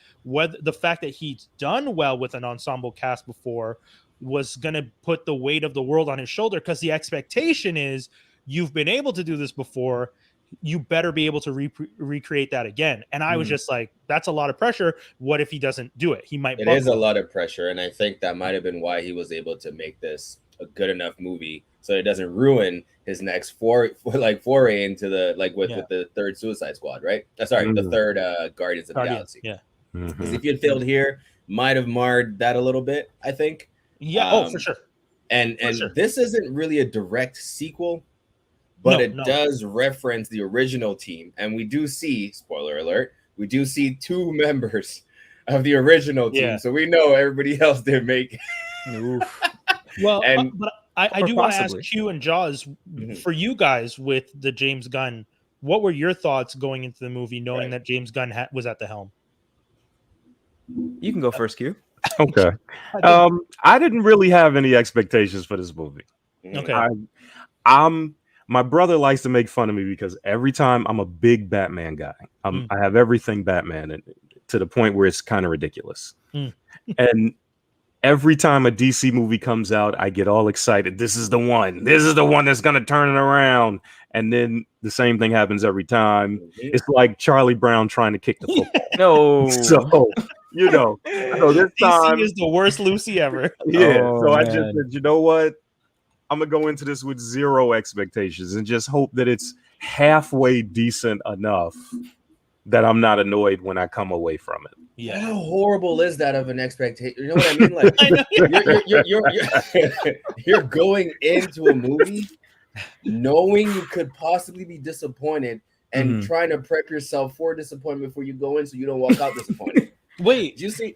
he's done well with an ensemble cast before was going to put the weight of the world on his shoulder, because the expectation is you've been able to do this before. You better be able to recreate that again. And I was just like, that's a lot of pressure. What if he doesn't do it? He might. It is a lot of pressure. And I think that might have been why he was able to make this a good enough movie, so it doesn't ruin his next foray into the with the third Suicide Squad, right? Sorry, the third Guardians of the Galaxy. Yeah, because if you had failed here, might have marred that a little bit, I think. Yeah, for sure. And this isn't really a direct sequel, but it does reference the original team, and we do see, spoiler alert, we do see 2 members of the original team, so we know everybody else didn't make it. Well, but I do want to ask Q and Jaws, for you guys with the James Gunn, what were your thoughts going into the movie, knowing that James Gunn was at the helm? You can go first, Q. Okay. I didn't really have any expectations for this movie. Okay. My brother likes to make fun of me because every time I'm a big Batman guy. I have everything Batman, and to the point where it's kind of ridiculous. And every time a DC movie comes out, I get all excited. This is the one. This is the one that's going to turn it around. And then the same thing happens every time. It's like Charlie Brown trying to kick the football. So, so this time DC is the worst Lucy ever. Yeah. I just said, you know what? I'm going to go into this with 0 expectations and just hope that it's halfway decent enough that I'm not annoyed when I come away from it. Yeah. How horrible is that of an expectation? You know what I mean? Like you're going into a movie knowing you could possibly be disappointed and trying to prep yourself for disappointment before you go in so you don't walk out disappointed. Wait, you see?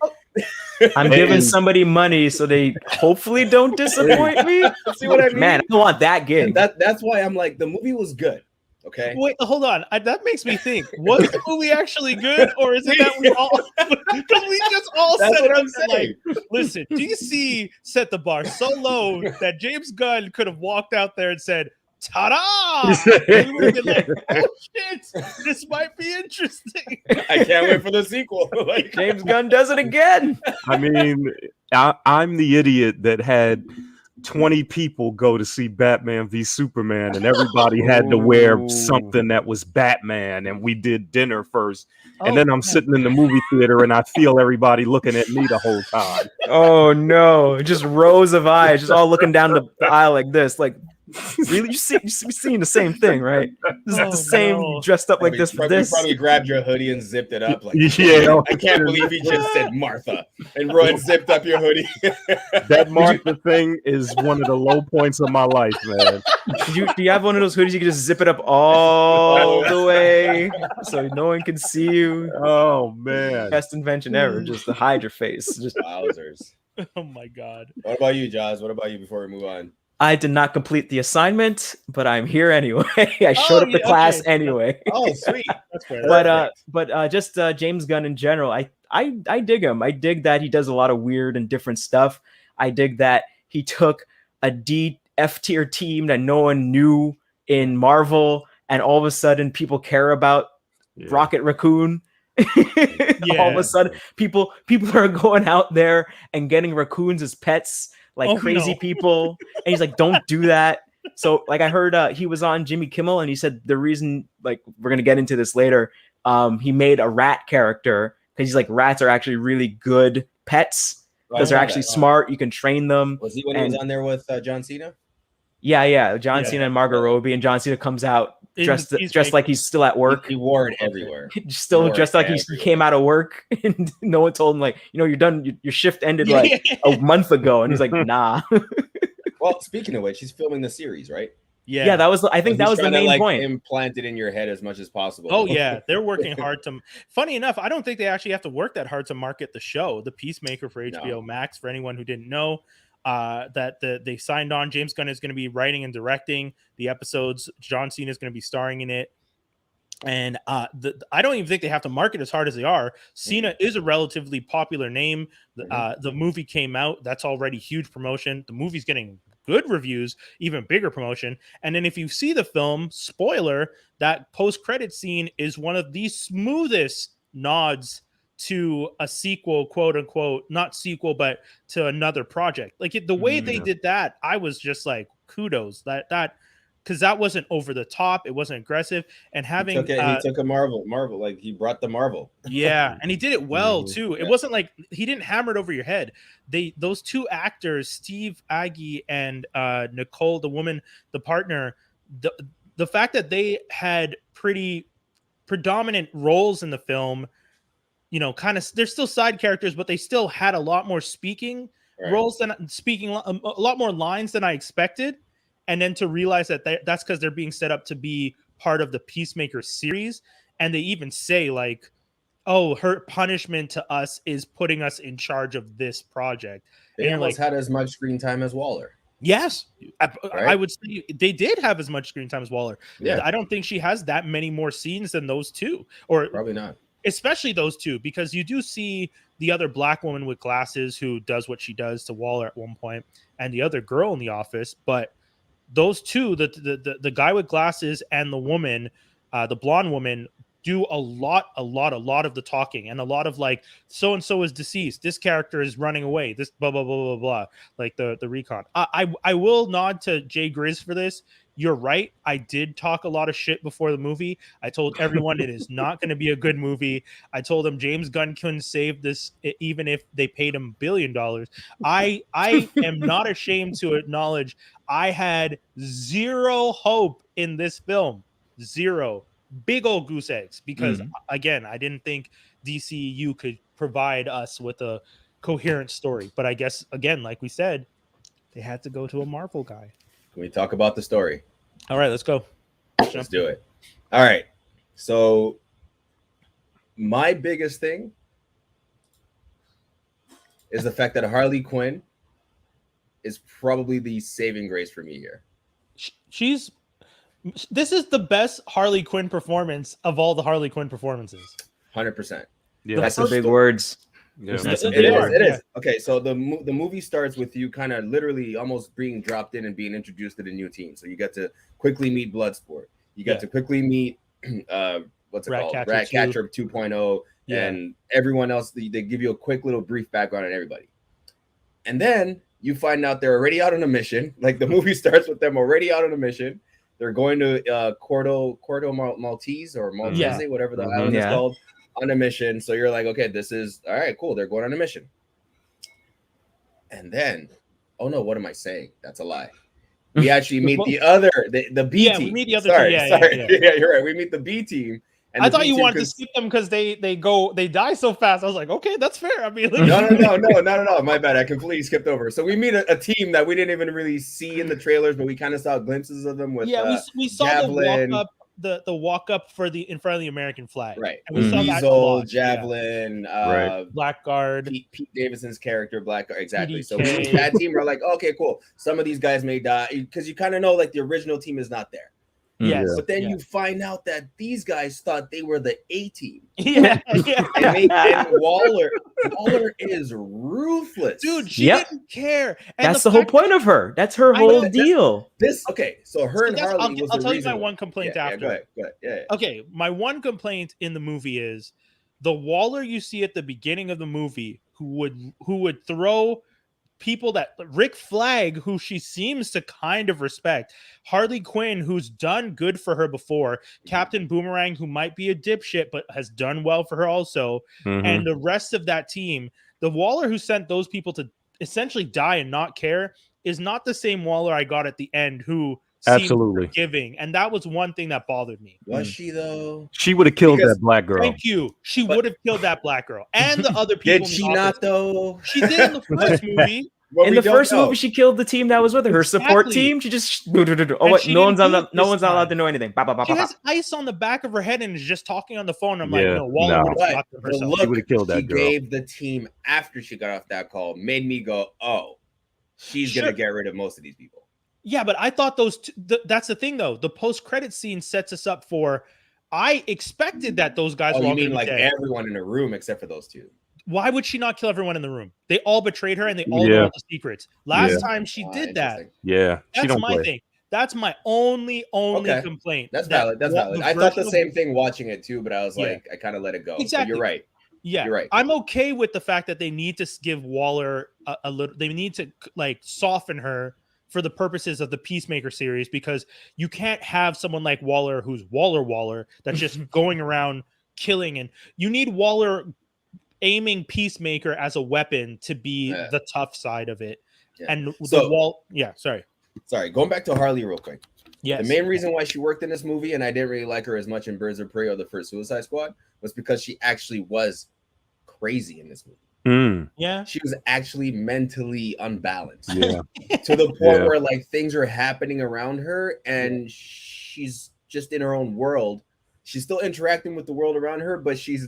I'm giving somebody money so they hopefully don't disappoint me. See what I mean? Man, I don't want that gig. That's why I'm like, the movie was good. Okay. Wait, hold on. That makes me think. Was the movie actually good, or is it that we all? Because we just all said it. I'm like, listen, DC set the bar so low that James Gunn could have walked out there and said, "Ta-da!" We would have been like, "Oh shit, this might be interesting." I can't wait for the sequel. Like, James Gunn does it again. I mean, I'm the idiot that had 20 people go to see Batman v Superman, and everybody had to wear something that was Batman, and we did dinner first, and then I'm sitting in the movie theater and I feel everybody looking at me the whole time. Oh no, just rows of eyes, just all looking down the aisle like this, like, really? You seeing the same thing, right? This is the same dressed up like this for this. You probably grabbed your hoodie and zipped it up. Like, yeah, I can't believe he just said Martha and zipped up your hoodie. That Martha thing is one of the low points of my life, man. Do you have one of those hoodies you can just zip it up all the way so no one can see you? Oh man, best invention ever, just to hide your face. Just wowzers. Oh my god. What about you, Jaws? What about you before we move on? I did not complete the assignment, but I'm here anyway. I showed up to class anyway. Oh, sweet. That's fair. But just James Gunn in general, I dig him. I dig that he does a lot of weird and different stuff. I dig that he took a F tier team that no one knew in Marvel, and all of a sudden people care about Rocket Raccoon. All of a sudden people are going out there and getting raccoons as pets. Like crazy people, and he's like, "Don't do that." So, like, I heard he was on Jimmy Kimmel, and he said the reason, like, we're gonna get into this later. He made a rat character because he's like, rats are actually really good pets because they're actually smart. You can train them. Was he when he was on there with John Cena? Yeah, John Cena and Margot Robbie, and John Cena comes out dressed like he's still at work. He wore it everywhere. Still dressed like he came out of work, and no one told him, like, you're done. Your shift ended like a month ago, and he's like, nah. Well, speaking of which, he's filming the series, right? Yeah, that was. I think that was the main point. Implant it in your head as much as possible. Oh yeah, they're working hard to. Funny enough, I don't think they actually have to work that hard to market the show, The Peacemaker, for HBO Max. For anyone who didn't know. They signed on. James Gunn is going to be writing and directing the episodes. John Cena is going to be starring in it. And I don't even think they have to market as hard as they are. Cena is a relatively popular name. The movie came out. That's already huge promotion. The movie's getting good reviews, even bigger promotion. And then if you see the film, spoiler, that post-credit scene is one of the smoothest nods to a sequel, quote unquote, not sequel, but to another project. Like the way they did that, I was just like, kudos. That because that wasn't over the top, it wasn't aggressive, and having he took a Marvel, like he brought the Marvel. Yeah, and he did it well too. It wasn't like he didn't hammer it over your head. Those two actors, Steve Agee and Nicole, the woman, the partner, the fact that they had pretty predominant roles in the film. Kind of, they're still side characters, but they still had a lot more speaking roles than a lot more lines than I expected. And then to realize that that's because they're being set up to be part of the Peacemaker series. And they even say, like, oh, her punishment to us is putting us in charge of this project. They almost had as much screen time as Waller. Yes, I would say they did have as much screen time as Waller. Yeah. I don't think she has that many more scenes than those two, or probably not. Especially those two, because you do see the other black woman with glasses who does what she does to Waller at one point, and the other girl in the office. But those two, the guy with glasses and the woman, the blonde woman, do a lot of the talking, and a lot of like, so and so is deceased. This character is running away. This blah blah blah blah blah. Like the recon. I will nod to Jay Grizz for this. You're right. I did talk a lot of shit before the movie. I told everyone it is not going to be a good movie. I told them James Gunn couldn't save this even if they paid him $1 billion. I am not ashamed to acknowledge I had zero hope in this film. Zero. big old goose eggs because again, I didn't think DCU could provide us with a coherent story. But I guess again, like we said, they had to go to a Marvel guy. Can we talk about the story? All right, let's go. Let's do it. All right. So my biggest thing is the fact that Harley Quinn is probably the saving grace for me here. This is the best Harley Quinn performance of all the Harley Quinn performances. 100%. Yeah, that's the big words. Yeah. It is. Okay, so the movie starts with you kind of literally almost being dropped in and being introduced to the new team. So you get to quickly meet Bloodsport. You get to quickly meet what's it called? Ratcatcher 2.0 and everyone else. They give you a quick little brief background on everybody. And then you find out they're already out on a mission. Like the movie starts with them already out on a mission. They're going to Cordo Maltese or Maltese, whatever the island is called, on a mission. So you're like, okay, this is all right, cool. They're going on a mission. And then, oh no, what am I saying? That's a lie. We actually meet the B team. We meet the other team. Yeah, you're right. We meet the B team. And I thought you wanted to skip them because they die so fast. I was like, okay, that's fair. I mean, no. My bad. I completely skipped over. So we meet a team that we didn't even really see in the trailers, but we kind of saw glimpses of them with. We saw Javelin, the walk up in front of the American flag, right? And we saw Weasel, Javelin, Blackguard, Pete Davidson's character, Blackguard, exactly. PDK. So we meet that team. We're like, okay, cool. Some of these guys may die because you kind of know like the original team is not there. Yes, but then you find out that these guys thought they were the A team. And Waller is ruthless, dude. She didn't care. And that's the whole point of her. That's her whole deal. So her and Harley. I'll tell you my one complaint after. Go ahead. Okay, my one complaint in the movie is the Waller you see at the beginning of the movie, who would throw people that Rick Flag, who she seems to kind of respect, Harley Quinn, who's done good for her before, Captain Boomerang, who might be a dipshit but has done well for her also, and the rest of that team. The Waller who sent those people to essentially die and not care is not the same Waller I got at the end, who absolutely giving, and that was one thing that bothered me. Was she though? She would have killed that black girl. Thank you. She would have killed that black girl and the other people. Did she not though? She did in the first movie. In the first movie, she killed the team that was with her. Her support team. She just no one's allowed to know anything. She has ice on the back of her head and is just talking on the phone. I'm like, no, Waller would have shot herself. She would have killed that girl. She gave the team after she got off that call made me go, oh, she's gonna get rid of most of these people. Yeah, but I thought that's the thing though. The post-credit scene sets us up for. I expected that those guys were all mean like dead. Everyone in the room except for those two. Why would she not kill everyone in the room? They all betrayed her and they all know all the secrets. Last time she did that. Yeah, that's my thing. That's my only complaint. That's valid. That's valid. I thought the same thing watching it too, but I was like, I kind of let it go. Exactly. But you're right. Yeah, you're right. I'm okay with the fact that they need to give Waller a little. They need to like soften her for the purposes of the Peacemaker series, because you can't have someone like Waller who's Waller that's just going around killing, and you need Waller aiming Peacemaker as a weapon to be the tough side of it. And sorry, going back to Harley real quick. Yes. The main reason why she worked in this movie, and I didn't really like her as much in Birds of Prey or the first Suicide Squad, was because she actually was crazy in this movie. Yeah, she was actually mentally unbalanced. Yeah. To the point where like things are happening around her and she's just in her own world. She's still interacting with the world around her, but she's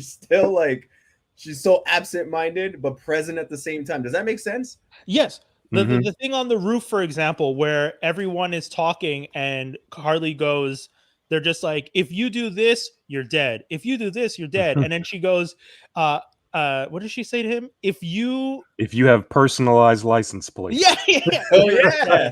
still like she's so absent-minded but present at the same time. Does that make sense? Yes. The thing on the roof, for example, where everyone is talking and Harley goes, they're just like, if you do this, you're dead. If you do this, you're dead. And then she goes, what does she say to him? If you have personalized license plates. Yeah. Oh yeah.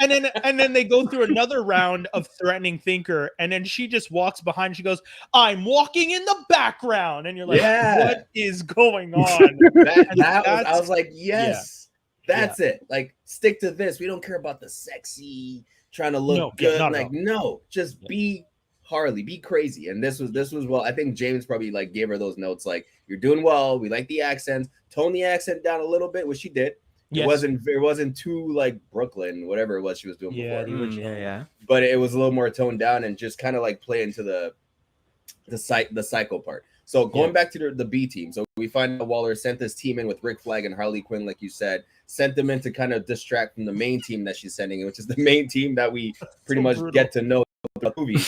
and then they go through another round of threatening thinker, and then she just walks behind. She goes, "I'm walking in the background," and you're like, "What is going on?" I was like, "Yes, that's it. Like, stick to this. We don't care about the sexy trying to look good. Like, no, just be Harley, be crazy." And this was well. I think James probably like gave her those notes, like, "You're doing well. We like the accents. Tone the accent down a little bit," which she did. It wasn't too like Brooklyn, whatever it was she was doing before. Yeah. But it was a little more toned down and just kind of like play into the cycle part. So going back to the B team, so we find out Waller sent this team in with Rick Flag and Harley Quinn, like you said, sent them in to kind of distract from the main team that she's sending in, which is the main team that we pretty much get to know in the movie.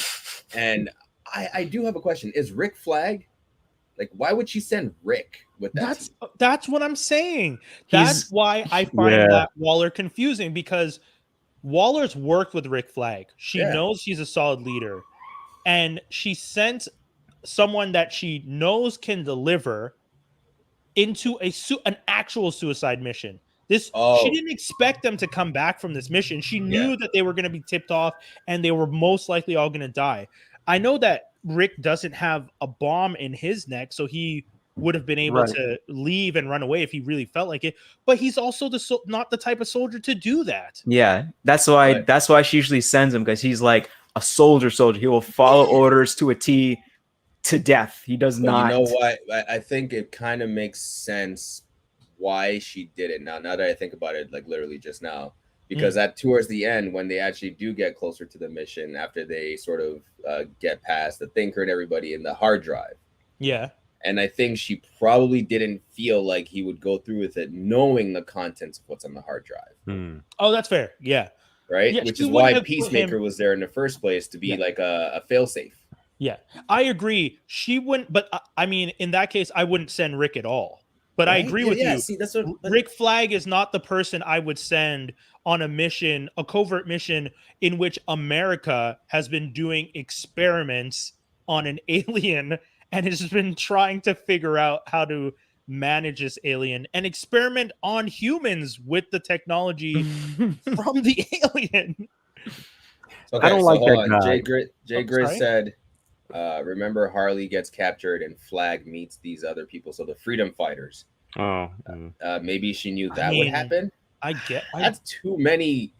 And I do have a question: is Rick Flag? Like, why would she send Rick with that? That's what I'm saying. That's why I find that Waller confusing, because Waller's worked with Rick Flag. She knows she's a solid leader, and she sent someone that she knows can deliver into an actual suicide mission. She didn't expect them to come back from this mission. She knew that they were going to be tipped off, and they were most likely all going to die. I know that Rick doesn't have a bomb in his neck, so he would have been able to leave and run away if he really felt like it. But he's also not the type of soldier to do that. Yeah, that's why she usually sends him, because he's like a soldier. He will follow orders to a T, to death. He does not. You know what? I think it kind of makes sense why she did it now that I think about it, like literally just now. Because towards the end, when they actually do get closer to the mission, after they sort of get past the thinker and everybody in the hard drive. Yeah. And I think she probably didn't feel like he would go through with it, knowing the contents of what's on the hard drive. Oh, that's fair. Yeah. Right? Yeah, which is why Peacemaker was there in the first place, to be like a failsafe. Yeah, I agree. She wouldn't, but I mean, in that case, I wouldn't send Rick at all. But I agree with you. See, that's what Rick Flag is not the person I would send on a mission, a covert mission in which America has been doing experiments on an alien and has been trying to figure out how to manage this alien and experiment on humans with the technology from the alien. Okay, I don't like that guy. Jay Grizz said, remember Harley gets captured and Flag meets these other people, so the freedom fighters. Maybe she knew that would happen. That's too many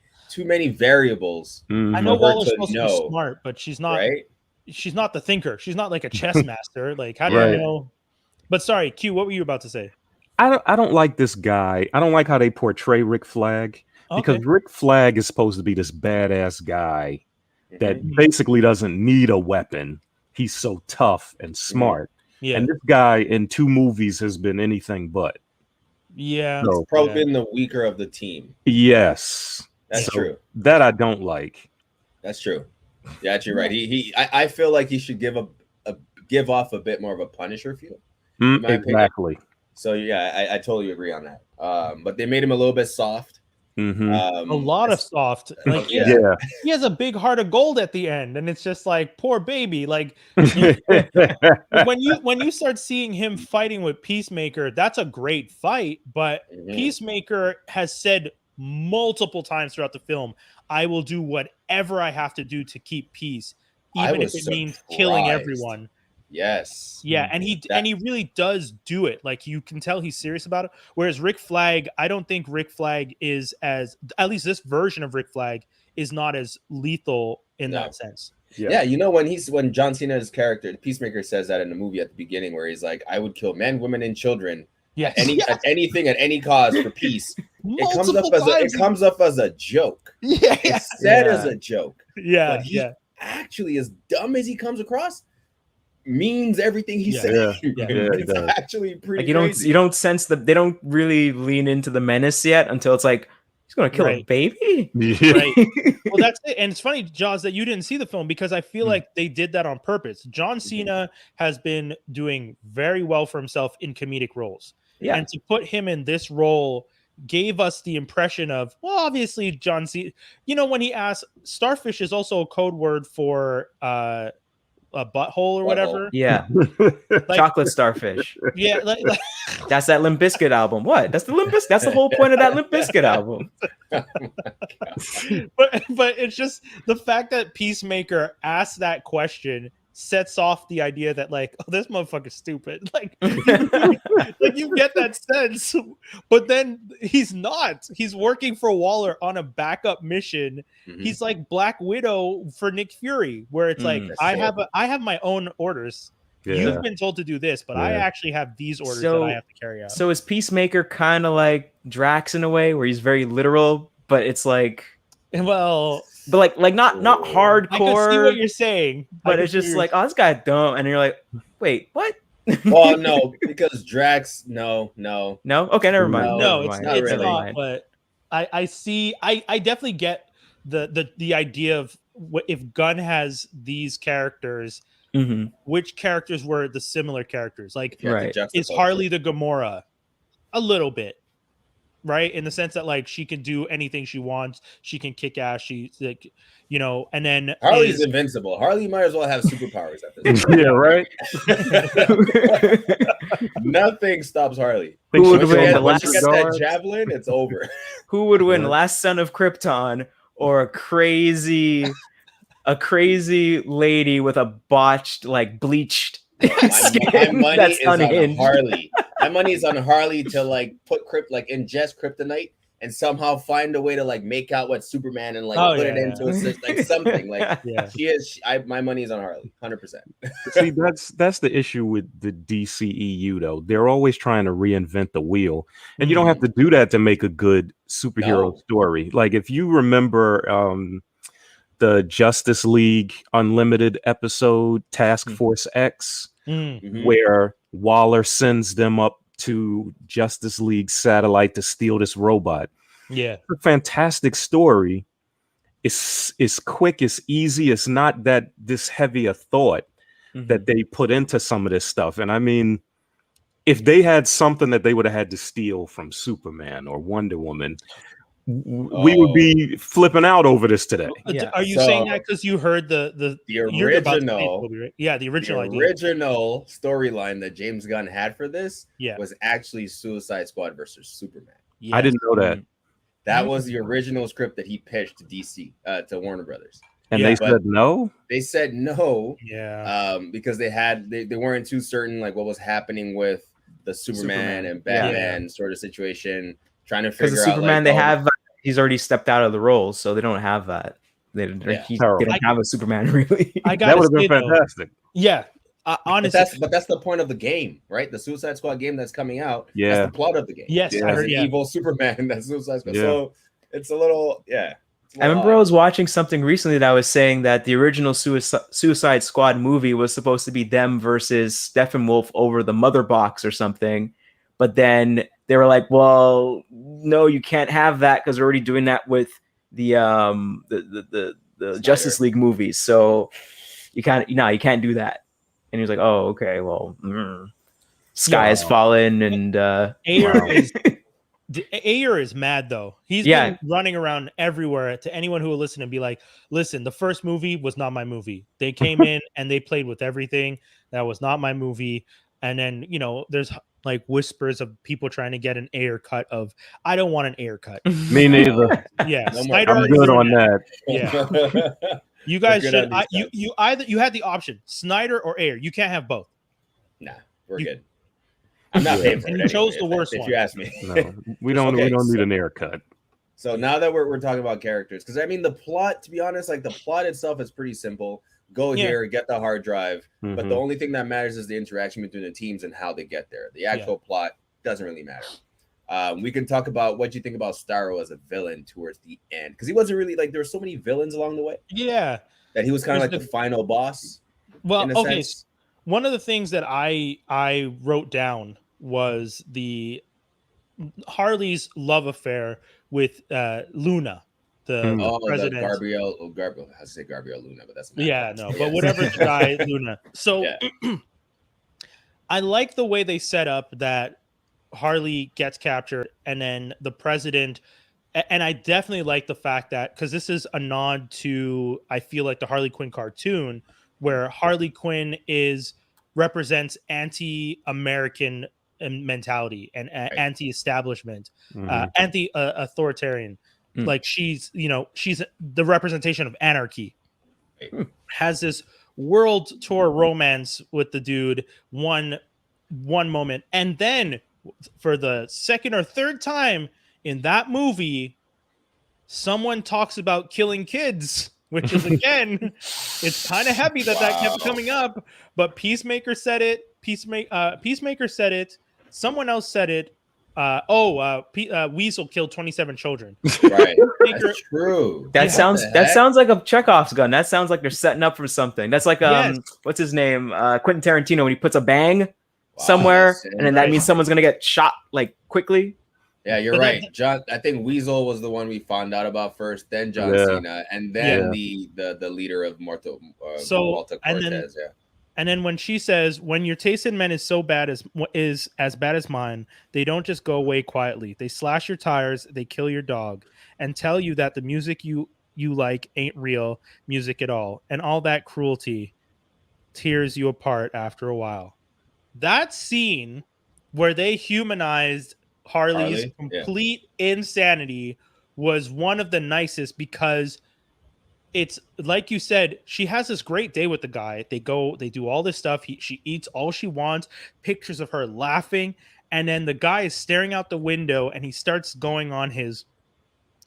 variables. I know Waller's supposed to be smart, but she's not. Right? She's not the thinker. She's not like a chess master. Like, how do you know? But sorry, Q, what were you about to say? I don't like this guy. I don't like how they portray Rick Flag, because Rick Flag is supposed to be this badass guy that basically doesn't need a weapon. He's so tough and smart. Yeah. And this guy in 2 movies has been anything but. Yeah. So, probably been the weaker of the team. Yes. That's true. That I don't like. That's true. Yeah, you're right. I feel like he should give off a bit more of a Punisher feel. Exactly. So yeah, I totally agree on that. But they made him a little bit soft. A lot of soft. Like he has a big heart of gold at the end, and it's just like, poor baby. Like when you start seeing him fighting with Peacemaker, that's a great fight. But Peacemaker has said multiple times throughout the film, I will do whatever I have to do to keep peace, even if it means killing everyone. Yes. Yeah, and he really does do it. Like, you can tell he's serious about it. Whereas Rick Flag, I don't think Rick Flag is at least this version of Rick Flag is not as lethal in that sense. Yeah, you know, when John Cena's character, Peacemaker, says that in the movie at the beginning, where he's like, I would kill men, women, and children. Yeah. At anything, at any cause for peace. It comes up as a joke. Yeah. It's said as a joke. Yeah. But he actually, as dumb as he comes across, means everything he said. It's actually pretty crazy. You don't sense that they don't really lean into the menace yet until it's like, he's gonna kill a baby. Right. Well, that's it. And it's funny, Jaws, that you didn't see the film, because I feel like they did that on purpose. John Cena has been doing very well for himself in comedic roles. Yeah. And to put him in this role gave us the impression of, well, obviously John Cena, you know, when he asked, starfish is also a code word for a butthole or whatever. Yeah. Like, chocolate starfish. Yeah. Like, that's that Limp Bizkit album. What? That's the Limp Bizkit. That's the whole point of that Limp Bizkit album. But it's just the fact that Peacemaker asked that question sets off the idea that, like, oh, this motherfucker's stupid. Like, like, you get that sense, but then he's not. He's working for Waller on a backup mission. He's like Black Widow for Nick Fury, where it's like, I have my own orders. You've been told to do this, but I actually have these orders that I have to carry out. So is Peacemaker kind of like Drax in a way, where he's very literal, but it's like, well, but like not hardcore. I can see what you're saying, but it's just like, oh, this guy dumb, and you're like, wait, what? Well, no, because Drax, no. Okay, never mind. No, never it's mind. really. not. But I see. I definitely get the idea of if Gunn has these characters, which characters were the similar characters? Like, is Harley the Gamora? A little bit, right? In the sense that like she can do anything she wants, she can kick ass, she's like, you know, and then Harley's invincible. Harley might as well have superpowers at this point. Yeah, right. Nothing stops Harley. Who would win? Once you get that javelin, it's over. Who would win, Last Son of Krypton or a crazy lady with a botched, like bleached my money is on Harley. My money is on Harley to like ingest kryptonite and somehow find a way to like make out what Superman and like put it into like something. Like my money is on Harley, 100%. See, that's the issue with the DCEU though. They're always trying to reinvent the wheel, and you don't have to do that to make a good superhero story. Like if you remember the Justice League Unlimited episode Task Force X, where Waller sends them up to Justice League satellite to steal this robot. Yeah, it's a fantastic story. It's quick, it's easy. It's not that this heavy a thought that they put into some of this stuff. And I mean, if they had something that they would have had to steal from Superman or Wonder Woman, we would be flipping out over this today. Are you saying that because you heard the original? The original storyline that James Gunn had for this was actually Suicide Squad versus Superman. I didn't know that. That was the original script that he pitched to DC, to Warner Brothers. And they said no? They said no. Because they weren't too certain like what was happening with the Superman and Batman sort of situation. Trying to figure out Superman, like, he's already stepped out of the role, so they don't have that. They don't have a Superman really. That would have been fantastic. Honestly, but that's the point of the game, right? The Suicide Squad game that's coming out. Yeah, that's the plot of the game. Yes, I heard. Evil Superman. That's Suicide Squad. So it's a little, I remember I was watching something recently that was saying that the original Suicide Squad movie was supposed to be them versus Steppenwolf over the Mother Box or something, but then they were like, well, no, you can't have that because we're already doing that with the Justice League movies. So you can't do that. And he was like, oh, okay, well, sky has fallen, and Ayer is mad though. He's been running around everywhere to anyone who will listen and be like, listen, the first movie was not my movie. They came in and they played with everything. That was not my movie. And then, you know, there's like whispers of people trying to get an Ayer cut of, I don't want an Ayer cut. Me neither. Snyder, I'm good on that. Yeah. You guys should. You had the option, Snyder or Ayer. You can't have both. Nah, we're good. I'm not paying for it. And you chose the worst one. If you ask me. No, we don't need an Ayer cut. So now that we're talking about characters, because I mean the plot, to be honest, like the plot itself is pretty simple. Go here, get the hard drive. But the only thing that matters is the interaction between the teams and how they get there. The actual plot doesn't really matter. We can talk about what you think about Starro as a villain towards the end, because he wasn't really like, there were so many villains along the way. Yeah, that he was kind of like the final boss. Well, okay. Sense. One of the things that I wrote down was the Harley's love affair with Luna. The president. Gabriel, I say Gabriel Luna, but that's but whatever the guy Luna. So I like the way they set up that Harley gets captured and then the president, and I definitely like the fact that, because this is a nod to, I feel like, the Harley Quinn cartoon, where Harley Quinn represents anti-American mentality and anti-establishment, anti-authoritarian. Like she's the representation of anarchy. Has this world tour romance with the dude one moment, and then for the second or third time in that movie, someone talks about killing kids which is again, it's kind of heavy that kept coming up. But Peacemaker said it. Peacemaker said it. Someone else said it. Weasel killed 27 children. Right, that's true. That sounds like a Chekhov's gun. That sounds like they're setting up for something. That's like what's his name? Quentin Tarantino, when he puts a bang somewhere, and then that means someone's gonna get shot like quickly. Yeah, you're right. I think Weasel was the one we found out about first, then John Cena, and then the leader of Walter Cortez. And then when she says, when your taste in men is as bad as mine, they don't just go away quietly. They slash your tires, they kill your dog, and tell you that the music you like ain't real music at all. And all that cruelty tears you apart after a while. That scene where they humanized Harley's complete insanity was one of the nicest, because it's like you said, she has this great day with the guy. They do all this stuff. She eats all she wants, pictures of her laughing. And then the guy is staring out the window and he starts going on his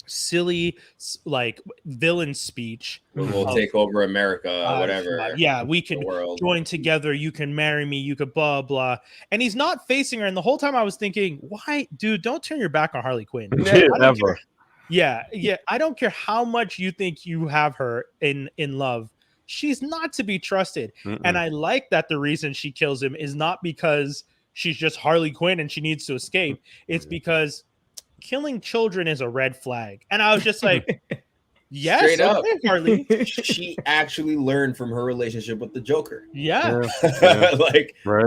silly, like, villain speech. We'll take over America, whatever. Yeah, we can join together. You can marry me. You could blah, blah. And he's not facing her. And the whole time I was thinking, why, dude, don't turn your back on Harley Quinn. Never. Yeah. I don't care how much you think you have her in love. She's not to be trusted. And I like that the reason she kills him is not because she's just Harley Quinn and she needs to escape. It's because killing children is a red flag. And I was just like, yes, straight up, Harley. She actually learned from her relationship with the Joker. Yeah.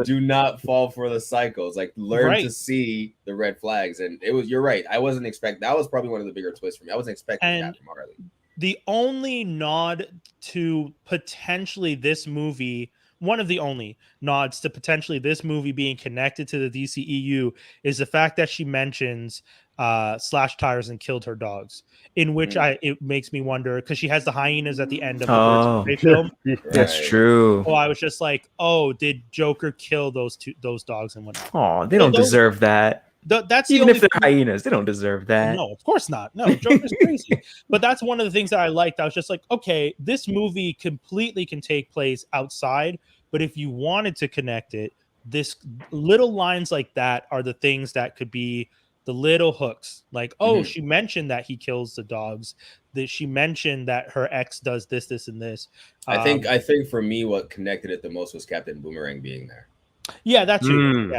Do not fall for the cycles. Like, learn to see the red flags. And you're right. I wasn't expecting, that was probably one of the bigger twists for me. I wasn't expecting that from Harley. The only nod to potentially this movie, one of the only nods to potentially this movie being connected to the DCEU, is the fact that she mentions slashed tires and killed her dogs, in which it makes me wonder, because she has the hyenas at the end of the Birds of Prey film. That's true. Oh, I was just like, oh, did Joker kill those dogs and whatnot? Oh, they don't deserve that. That's even if they're hyenas, they don't deserve that. No, of course not. No, Joker's crazy. But that's one of the things that I liked. I was just like, okay, this movie completely can take place outside, but if you wanted to connect it, this little lines like that are the things that could be the little hooks. Like, oh, she mentioned that he kills the dogs. That she mentioned that her ex does this, and this. I think for me, what connected it the most was Captain Boomerang being there. Yeah, that's true.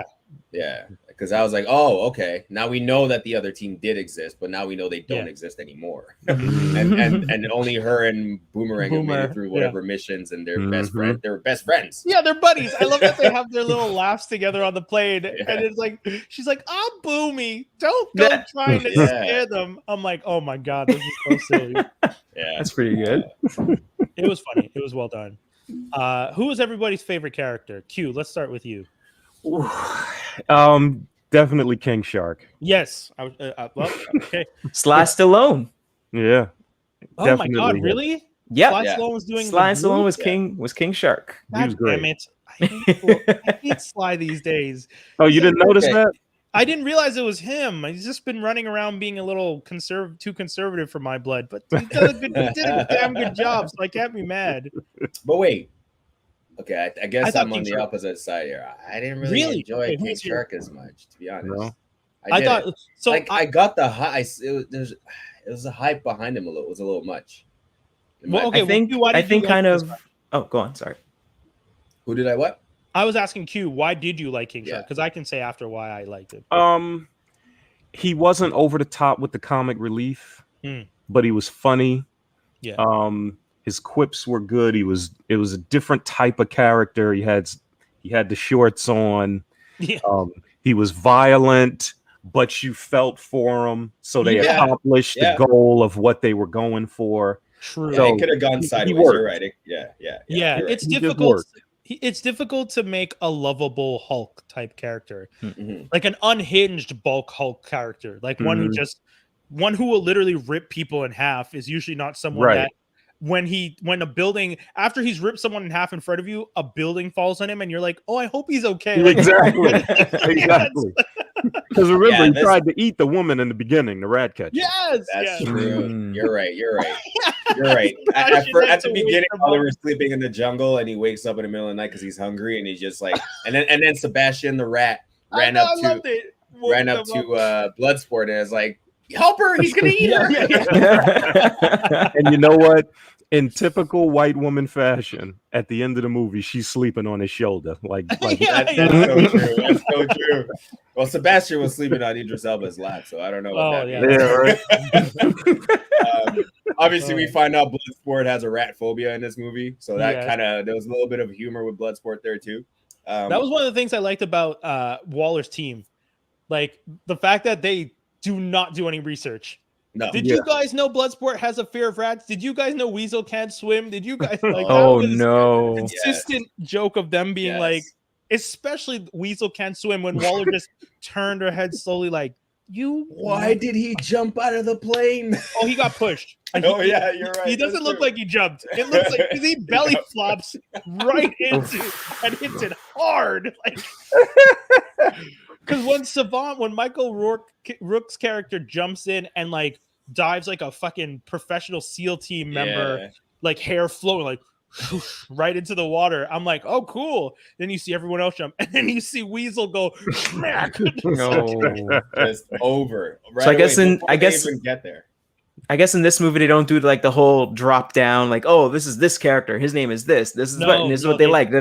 Yeah, because I was like, oh, okay, now we know that the other team did exist, but now we know they don't exist anymore. and only her and Boomerang have made it through whatever missions, and they're best friends. They're best friends. Yeah, they're buddies. I love that they have their little laughs together on the plane. And it's like, she's like, I'm Boomy. Don't go trying to scare them. I'm like, oh my God, this is so silly. Yeah, that's pretty good. It was funny. It was well done. Who was everybody's favorite character? Q, let's start with you. Definitely King Shark. Yes. Okay. Sly Stallone. Yeah. Oh my God! Really? Yeah. Sly Stallone was doing. Sly Stallone was King Shark. God damn it! I hate Sly these days. Oh, you didn't notice that? I didn't realize it was him. He's just been running around being a little too conservative for my blood, but he did a damn good job, so I can't be mad. But wait. Okay, I guess I'm on the opposite side here. I didn't really enjoy King Shark as much, to be honest. No. I thought so. I got the hype. It was a hype behind him a little. It was a little much. Well, okay. I think kind of. Oh, go on. Sorry. Who did I what? I was asking Q. Why did you like King Shark? Because I can say after why I liked it. He wasn't over the top with the comic relief, but he was funny. Yeah. His quips were good. It was a different type of character. He had the shorts on. Yeah. He was violent, but you felt for him. So they accomplished the goal of what they were going for. True. So it could have gone sideways. You're right. Yeah. It's difficult. It's difficult to make a lovable Hulk type character, like an unhinged bulk Hulk character, like one who will literally rip people in half is usually not someone that when a building, after he's ripped someone in half in front of you, a building falls on him and you're like, oh, I hope he's okay. Exactly. Exactly. Because remember, Yeah, he tried to eat the woman in the beginning, the rat catcher. Yes, That's yes. true. You're right. You're right. At the beginning, while they were sleeping in the jungle, and he wakes up in the middle of the night because he's hungry, and he's just like, and then Sebastian the rat ran up to Bloodsport, and is like, help her, he's gonna eat her. And you know what? In typical white woman fashion, at the end of the movie, she's sleeping on his shoulder. Like That's so true. That's so true. Well, Sebastian was sleeping on Idris Elba's lap, so I don't know what that means. Right. Obviously, we find out Bloodsport has a rat phobia in this movie, so that there was a little bit of humor with Bloodsport there too. That was one of the things I liked about Waller's team, like the fact that they do not do any research. No. Did you guys know Bloodsport has a fear of rats? Did you guys know Weasel can't swim? Did you guys like? Oh no! Consistent joke of them being like, especially Weasel can't swim when Waller just turned her head slowly, like you. Why did he jump out of the plane? Oh, he got pushed. Oh yeah, you're right. He doesn't look like he jumped. It looks like he belly flops right into and hits it hard. Like, because when Michael Rourke's character jumps in and like dives like a fucking professional SEAL team member, like hair flowing like right into the water, I'm like, oh cool. Then you see everyone else jump, and then you see Weasel go smack. No, just over. Right so I guess away, I guess even get there. I guess in this movie they don't do like the whole drop down, like, oh, this is this character, his name is this is what they like.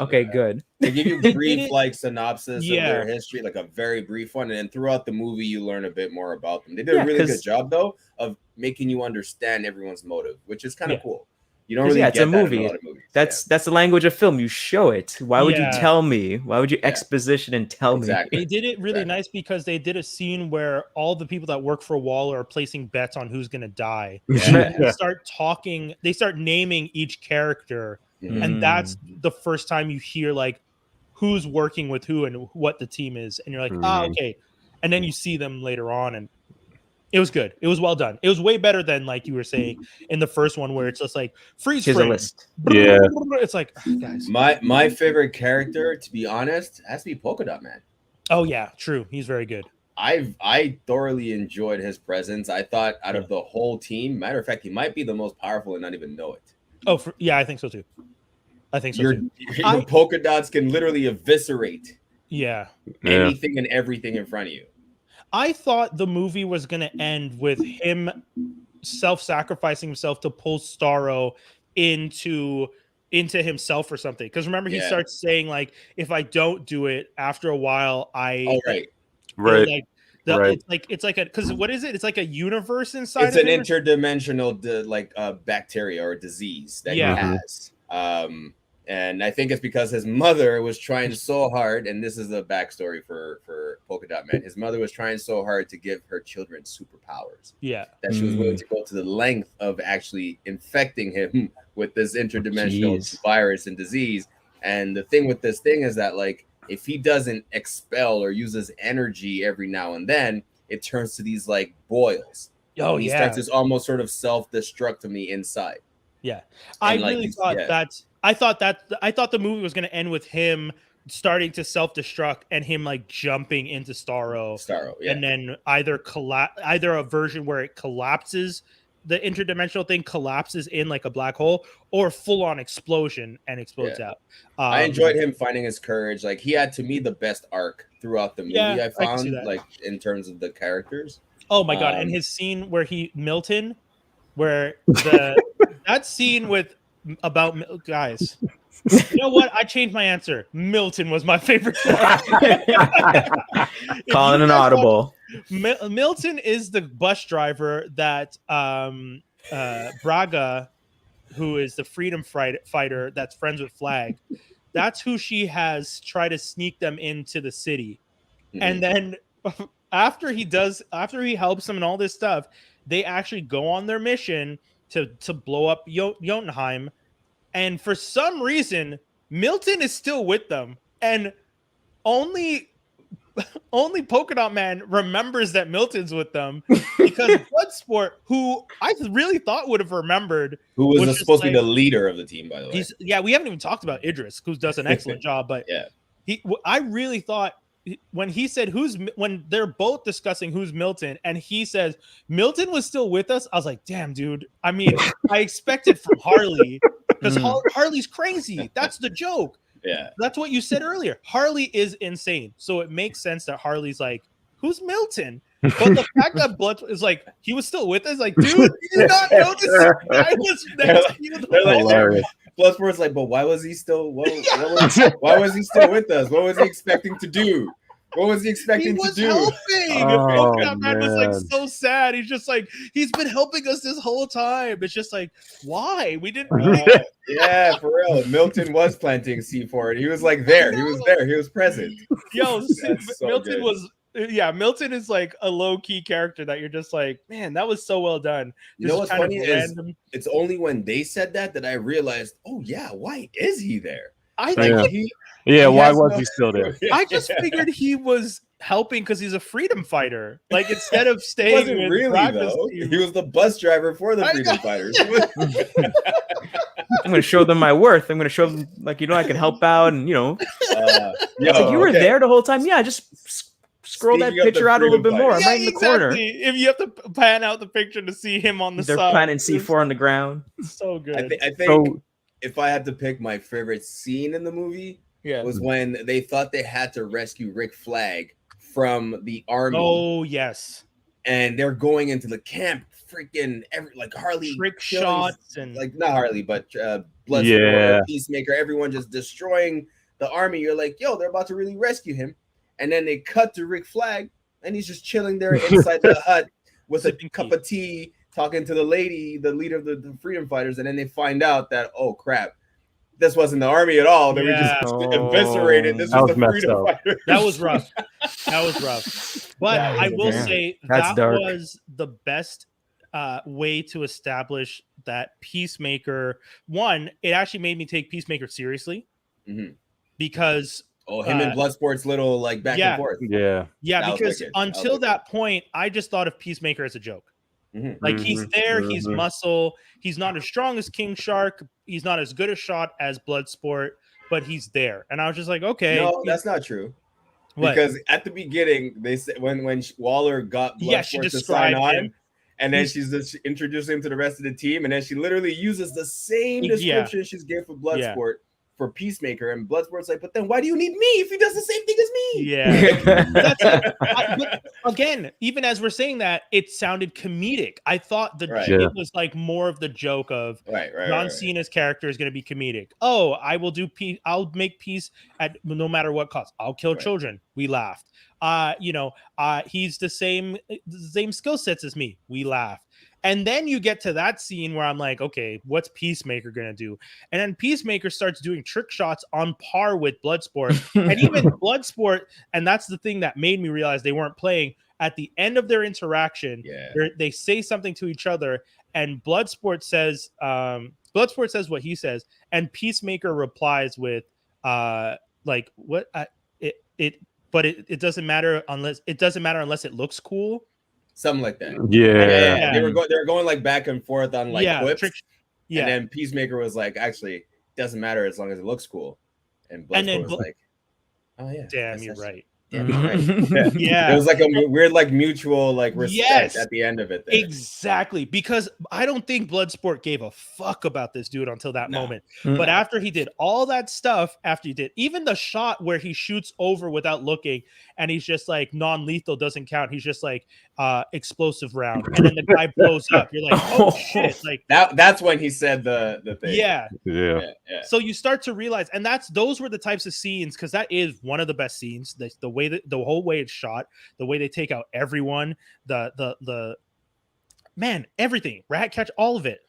Okay, good. They give you brief like synopsis of their history, like a very brief one, and then throughout the movie you learn a bit more about them. They did a really good job though of making you understand everyone's motive, which is kind of cool. You don't really get it's a movie. That in a lot of movies. That's the language of film. You show it. Why would you tell me? Why would you exposition and tell me? They did it really nice because they did a scene where all the people that work for Waller are placing bets on who's gonna die. They start talking. They start naming each character, and that's the first time you hear like who's working with who and what the team is, and you're like, okay. And then you see them later on, and it was good. It was well done. It was way better than like you were saying in the first one where it's just like freeze frame. List. Yeah. It's like, guys. My favorite character, to be honest, has to be Polka Dot Man. Oh yeah, true. He's very good. I thoroughly enjoyed his presence. I thought out of the whole team, matter of fact, he might be the most powerful and not even know it. Oh I think so too. Your polka dots can literally eviscerate anything and everything in front of you. I thought the movie was going to end with him self-sacrificing himself to pull Starro into himself or something. Because remember, he starts saying like, "If I don't do it, after a while, right. It's like a because what is it? It's like a universe inside. It's an interdimensional bacteria or disease that he has. And I think it's because his mother was trying so hard, and this is the backstory for Polka Dot Man. His mother was trying so hard to give her children superpowers. Yeah. That she was willing to go to the length of actually infecting him with this interdimensional virus and disease. And the thing with this thing is that, like, if he doesn't expel or uses energy every now and then, it turns to these, like, boils. Oh, he starts this almost sort of self-destruct from the inside. Yeah. I thought the movie was going to end with him starting to self-destruct and him like jumping into Starro, and then either a version where it collapses, the interdimensional thing collapses in like a black hole, or full-on explosion and explodes out. I enjoyed him finding his courage. Like, he had, to me, the best arc throughout the movie. I found, like, in terms of the characters. Oh my god! And his scene where Milton, where that scene with. Guys, you know what? I changed my answer. Milton was my favorite. Calling an audible. Milton is the bus driver that Braga, who is the freedom fighter that's friends with Flag, that's who she has tried to sneak them into the city. And then after he helps them and all this stuff, they actually go on their mission to blow up Jotunheim, and for some reason Milton is still with them, and only Polka Dot Man remembers that Milton's with them, because Bloodsport, who I really thought would have remembered, who was supposed to be the leader of the team, by the way. We haven't even talked about Idris, who does an excellent job, but I really thought when he said when they're both discussing who's Milton, and he says Milton was still with us, I was like, damn, dude. I mean, I expected from Harley because Harley's crazy. That's the joke. Yeah, that's what you said earlier. Harley is insane, so it makes sense that Harley's like, who's Milton? But the fact that Blood is like, he was still with us, like, dude, you did not notice I was next to you. Bloodsport's like, but why was he still? Why was he still with us? What was he expecting to do? What was he expecting to do? Helping. Oh, that man was like so sad. He's just like, he's been helping us this whole time. It's just like, why? We didn't really. Yeah, for real. Milton was planting C4, and he was like there. He was there. He was present. Yo, so Milton good. was. Yeah, Milton is like a low-key character that you're just like, man, that was so well done. You know what's funny is it's only when they said that I realized, oh yeah, why is he there? I think why was he still there? I just figured he was helping because he's a freedom fighter. Like instead of staying, he wasn't really though. He was the bus driver for the freedom fighters. I'm gonna show them my worth. I'm gonna show them, like, I can help out, and like, you were there the whole time. Yeah, just scroll that picture out a little bit more. I'm right in the corner. If you have to pan out the picture to see him on the They're side, planting C4 on the ground. So good. I think if I had to pick my favorite scene in the movie, was when they thought they had to rescue Rick Flag from the army. Oh yes, and they're going into the camp. Freaking Harley trick shots and like not Harley, but Bloodsport, Peacemaker, everyone just destroying the army. You're like, yo, they're about to really rescue him. And then they cut to Rick Flag, and he's just chilling there inside the hut with a cup of tea, talking to the lady, the leader of the freedom fighters. And then they find out that, oh crap, this wasn't the army at all. They were just eviscerated. This was the freedom fighters. That was rough. But I will say that was the best way to establish that Peacemaker. One, it actually made me take Peacemaker seriously because. Oh, him and Bloodsport's little like back and forth. Yeah, because until that point, I just thought of Peacemaker as a joke. Like he's there, he's muscle, he's not as strong as King Shark, he's not as good a shot as Bloodsport, but he's there. And I was just like, okay. No, that's not true. What? Because at the beginning, they said when Waller got Bloodsport to sign on him. And then she's just introducing him to the rest of the team, and then she literally uses the same description she's gave for Bloodsport. For Peacemaker, and Bloodsport's like, but then why do you need me if he does the same thing as me? Yeah. Again, even as we're saying that, it sounded comedic. I thought it was like more of the joke of John Cena's character is going to be comedic. Oh, I will do peace. I'll make peace at no matter what cost. I'll kill children. We laughed. He's the same skill sets as me. We laughed. And then you get to that scene where I'm like, okay, what's Peacemaker going to do? And then Peacemaker starts doing trick shots on par with Bloodsport. And even Bloodsport, and that's the thing that made me realize they weren't playing. At the end of their interaction, they say something to each other, and Bloodsport says what he says, and Peacemaker replies with, like, what? But it doesn't matter unless it looks cool. Something like that. Yeah. They were going like back and forth on like quips. And then Peacemaker was like, actually, it doesn't matter as long as it looks cool. And Bloodsport was like, oh yeah. Damn, you're right. It was like a weird like mutual like respect at the end of it there. Exactly, because I don't think Bloodsport gave a fuck about this dude until that moment. But after he did all that stuff, after he did even the shot where he shoots over without looking and he's just like non-lethal doesn't count, he's just like explosive round, and then the guy blows up, you're like, oh shit, like that's when he said the thing. Yeah. So you start to realize, and those were the types of scenes, because that is one of the best scenes, the way that the whole way it's shot, the way they take out everyone, the man, everything, rat catch, all of it.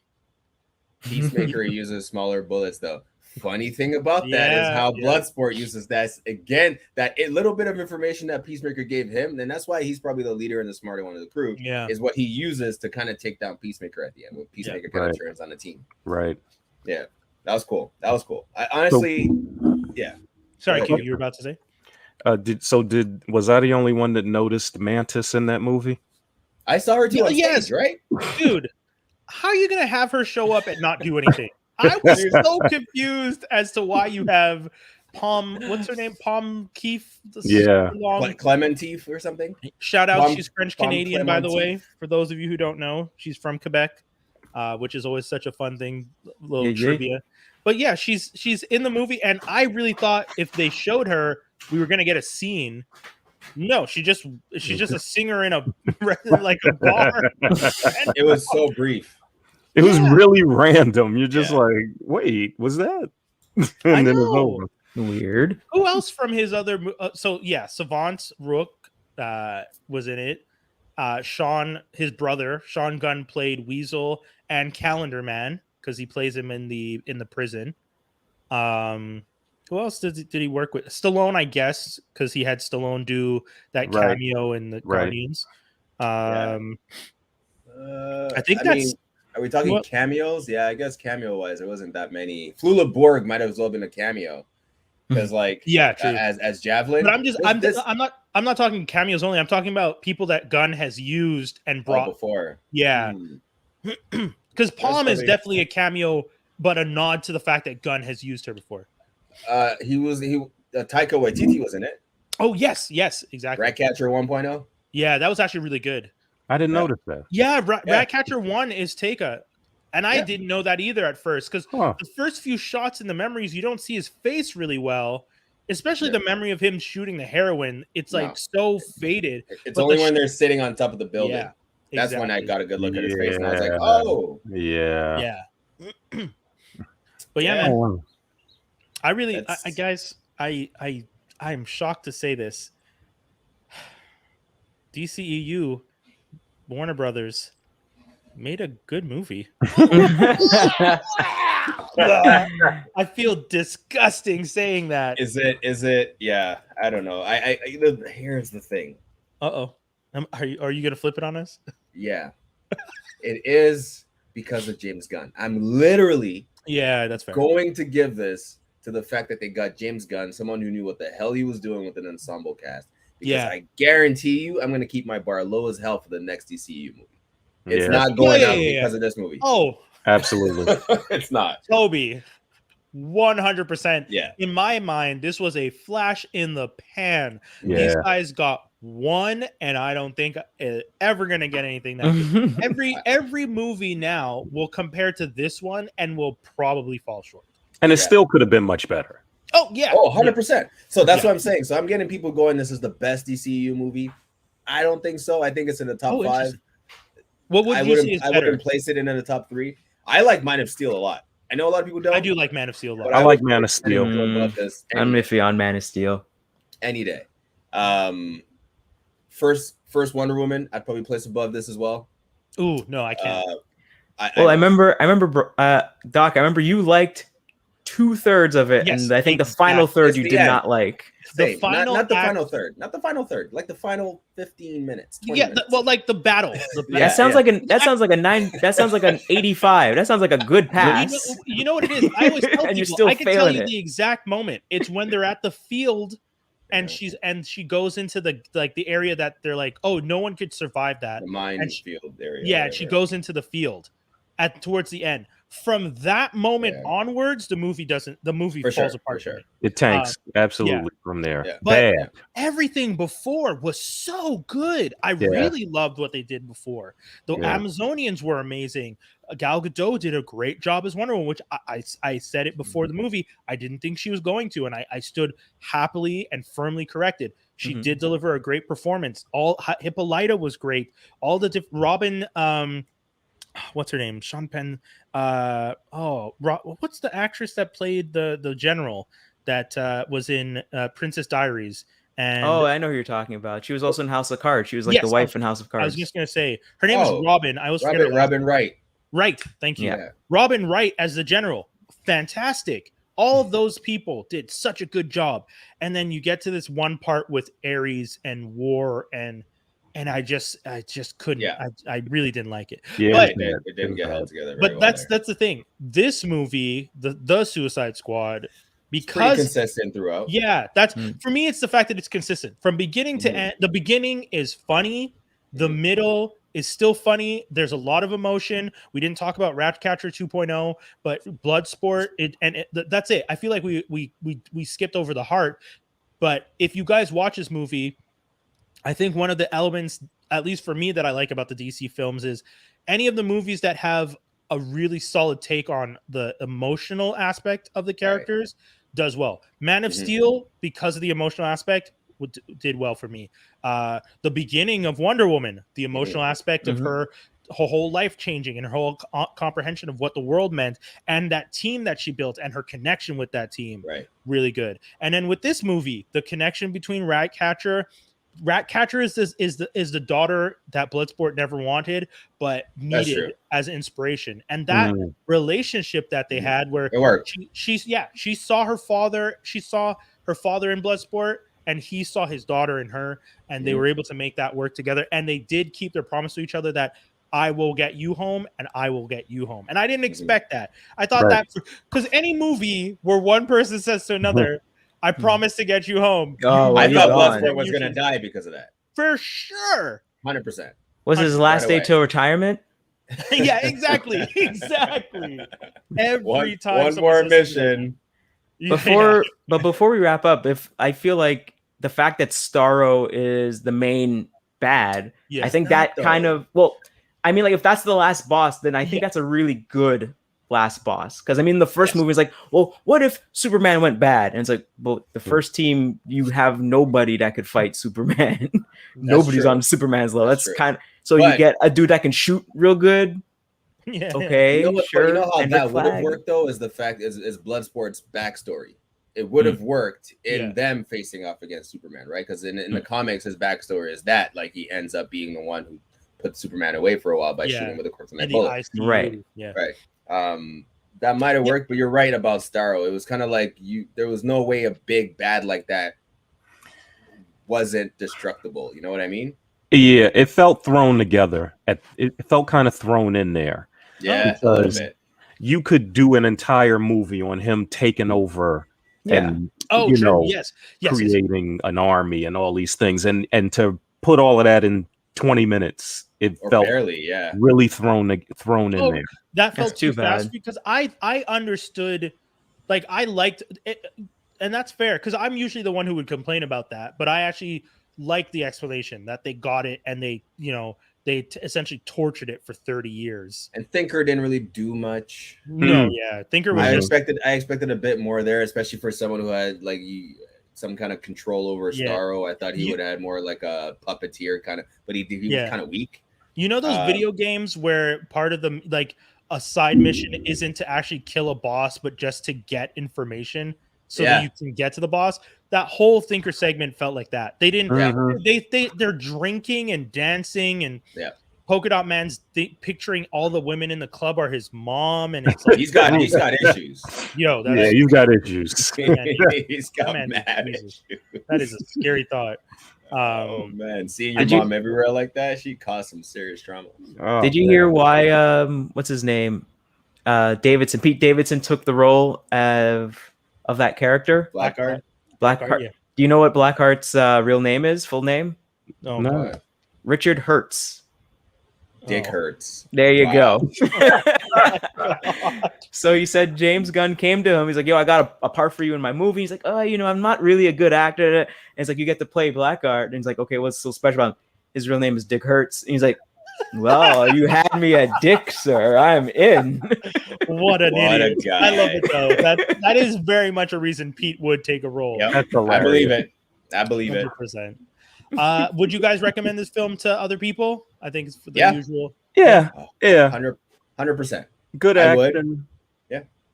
Peacemaker uses smaller bullets though. Funny thing about that is how Bloodsport uses that again, that little bit of information that Peacemaker gave him, and that's why he's probably the leader and the smarter one of the crew, is what he uses to kind of take down Peacemaker at the end when Peacemaker kind of turns on the team. Right. Yeah. That was cool. I honestly, Sorry, Q, you were about to say? Was I the only one that noticed Mantis in that movie? I saw her too on stage, right? Dude, how are you gonna have her show up and not do anything? I was so confused as to why you have Palm, what's her name? Palm Keefe. Yeah. Clementif or something. Shout out, she's French Palm Canadian, by the Clementif. way. For those of you who don't know, she's from Quebec, which is always such a fun thing, little trivia. But yeah, she's in the movie, and I really thought if they showed her, we were gonna get a scene. No, she's just a singer in a like a bar. It was so brief. It was really random. You're just like, wait, was that? And then it's over. Weird. Who else from his other? So yeah, Savant Rook was in it. Sean, his brother, Sean Gunn played Weasel and Calendar Man because he plays him in the prison. Who else did he work with? Stallone, I guess, because he had Stallone do that cameo in the Guardians. I think that's. Are we talking cameos? Yeah, I guess cameo wise, there wasn't that many. Flula Borg might have as well been a cameo because, like, true. As Javelin. But I'm not talking cameos only. I'm talking about people that Gunn has used and brought before. Yeah, because Palm is definitely a cameo, but a nod to the fact that Gunn has used her before. Taika Waititi was in it. Oh yes, exactly. Ratcatcher 1.0. Yeah, that was actually really good. I didn't notice that. Yeah, Ratcatcher 1 is Taika. And I didn't know that either at first, because the first few shots in the memories, you don't see his face really well, especially the memory of him shooting the heroin. It's like so faded. It's only when they're sitting on top of the building. Yeah, that's when I got a good look at his face, and I was like, oh. Yeah. But yeah, man. I really, guys, I'm shocked to say this. DCEU, Warner Brothers, made a good movie. I feel disgusting saying that. Is it? Yeah, I don't know. Here's the thing. Are you gonna flip it on us? Yeah, it is because of James Gunn. I'm literally that's fair. Going to give this to the fact that they got James Gunn, someone who knew what the hell he was doing with an ensemble cast. Because I guarantee you, I'm going to keep my bar low as hell for the next DCU movie. It's not going out because of this movie. Oh, absolutely. It's not. Toby, 100%. Yeah. In my mind, this was a flash in the pan. Yeah. These guys got one, and I don't think ever going to get anything that good. Every movie now will compare to this one and will probably fall short. And it still could have been much better. Oh, yeah. Oh, 100%. So that's what I'm saying. So I'm getting people going, this is the best DCU movie. I don't think so. I think it's in the top 5. What would you say is better? I wouldn't place it in the top 3. I like Man of Steel a lot. I know a lot of people don't. I do like Man of Steel a lot. I like Man of Steel. I'm iffy on Man of Steel. Any day. First Wonder Woman, I'd probably place above this as well. Ooh, no, I can't. I remember, Doc, I remember you liked 2/3 of it, and I think the final third you did not like. The final not the final third, not the final third, like the final 15 minutes. Minutes. Like the battle. That sounds like a 9. That sounds like an 85. That sounds like a good pass. You know what it is? I always tell and people, I can tell you it. the exact moment. It's when they're at the field, and she goes into the area that they're like, oh, no one could survive that. The minefield area. Yeah, she goes into the field towards the end. From that moment onwards, the movie falls apart. Sure. It tanks absolutely from there. Yeah. But everything before was so good. I really loved what they did before. The Amazonians were amazing. Gal Gadot did a great job as Wonder Woman, which I said it before the movie. I didn't think she was going to, and I stood happily and firmly corrected. She did deliver a great performance. Hippolyta was great. All the Robin. What's her name? Sean Penn. What's the actress that played the general that was in Princess Diaries? And I know who you're talking about. She was also in House of Cards. She was like the wife in House of Cards. I was just gonna say her name is Robin. I was Robin Wright. Right. Thank you. Yeah. Robin Wright as the general. Fantastic. All of those people did such a good job. And then you get to this one part with Ares and war and I just couldn't. Yeah. I really didn't like it. Yeah, but it didn't get held together. But that's the thing. This movie, the Suicide Squad, because pretty consistent throughout. Yeah, that's for me. It's the fact that it's consistent from beginning to end. The beginning is funny. The middle is still funny. There's a lot of emotion. We didn't talk about Ratcatcher 2.0, but Bloodsport, that's it. I feel like we skipped over the heart. But if you guys watch this movie, I think one of the elements, at least for me, that I like about the DC films is any of the movies that have a really solid take on the emotional aspect of the characters does well. Man of Steel, because of the emotional aspect, did well for me. The beginning of Wonder Woman, the emotional aspect of her whole life changing and her whole comprehension of what the world meant, and that team that she built and her connection with that team, really good. And then with this movie, the connection between Ratcatcher is the daughter that Bloodsport never wanted but needed as inspiration, and that relationship that they had, where she saw her father in Bloodsport, and he saw his daughter in her, and they were able to make that work together, and they did keep their promise to each other that I will get you home and I will get you home. And I didn't expect that. I thought that because any movie where one person says to another, I promise to get you home. I thought Bloodsport was going to die because of that. For sure. 100%. Was his last day till retirement? Yeah, exactly. Every time. One more mission. But before we wrap up, I feel like the fact that Starro is the main bad, I think that kind of, I mean, like if that's the last boss, then I think that's a really good last boss. Because I mean, the first movie is like, well, what if Superman went bad? And it's like, well, the first team, you have nobody that could fight Superman. Nobody's on Superman's level. That's kind of, so you get a dude that can shoot real good. Yeah. Okay. Sure. You know how that would have worked though, is the fact is Bloodsport's backstory. It would have worked in them facing off against Superman, right? Because in the comics, his backstory is that like he ends up being the one who put Superman away for a while by shooting with a kryptonite bullet. Right. Yeah. Right. That might have worked, but you're right about Starro. It was kind of like there was no way a big bad like that wasn't destructible. You know what I mean? Yeah, it felt thrown together. It felt kind of thrown in there. Yeah, a little bit. You could do an entire movie on him taking over and creating an army and all these things, and to put all of that in 20 minutes, it felt barely, really thrown in there. That felt too fast because I understood, like I liked it, and that's fair because I'm usually the one who would complain about that, but I actually liked the explanation that they got it and they essentially tortured it for 30 years. And Thinker didn't really do much. No, Thinker was. I expected a bit more there, especially for someone who had like some kind of control over Starro. I thought he would have had more like a puppeteer kind of, but he was kind of weak. You know those video games where part of the like a side mission isn't to actually kill a boss, but just to get information so that you can get to the boss. That whole Thinker segment felt like that. They didn't. They're drinking and dancing and Polka Dot Man's picturing all the women in the club are his mom, and it's like, he's got issues. Yo, you've got issues. He's got mad issues. That is a scary thought. Oh man, seeing your mom everywhere like that, she caused some serious trauma. Did you hear why? What's his name? Pete Davidson took the role of that character. Blackheart. Yeah. Do you know what Blackheart's real name is? Full name? No. Richard Hertz. Dick Hertz. There you go. So he said James Gunn came to him. He's like, yo, I got a part for you in my movie. He's like, oh, I'm not really a good actor. And it's like, you get to play Blackheart. And he's like, okay, what's so special about him? His real name is Dick Hertz. And he's like, well, you had me at Dick, sir. I'm in. What an idiot. I love it, though. That is very much a reason Pete would take a role. Yep. I believe it. 100%. Would you guys recommend this film to other people? I think it's for the usual. Yeah. 100%. Good action.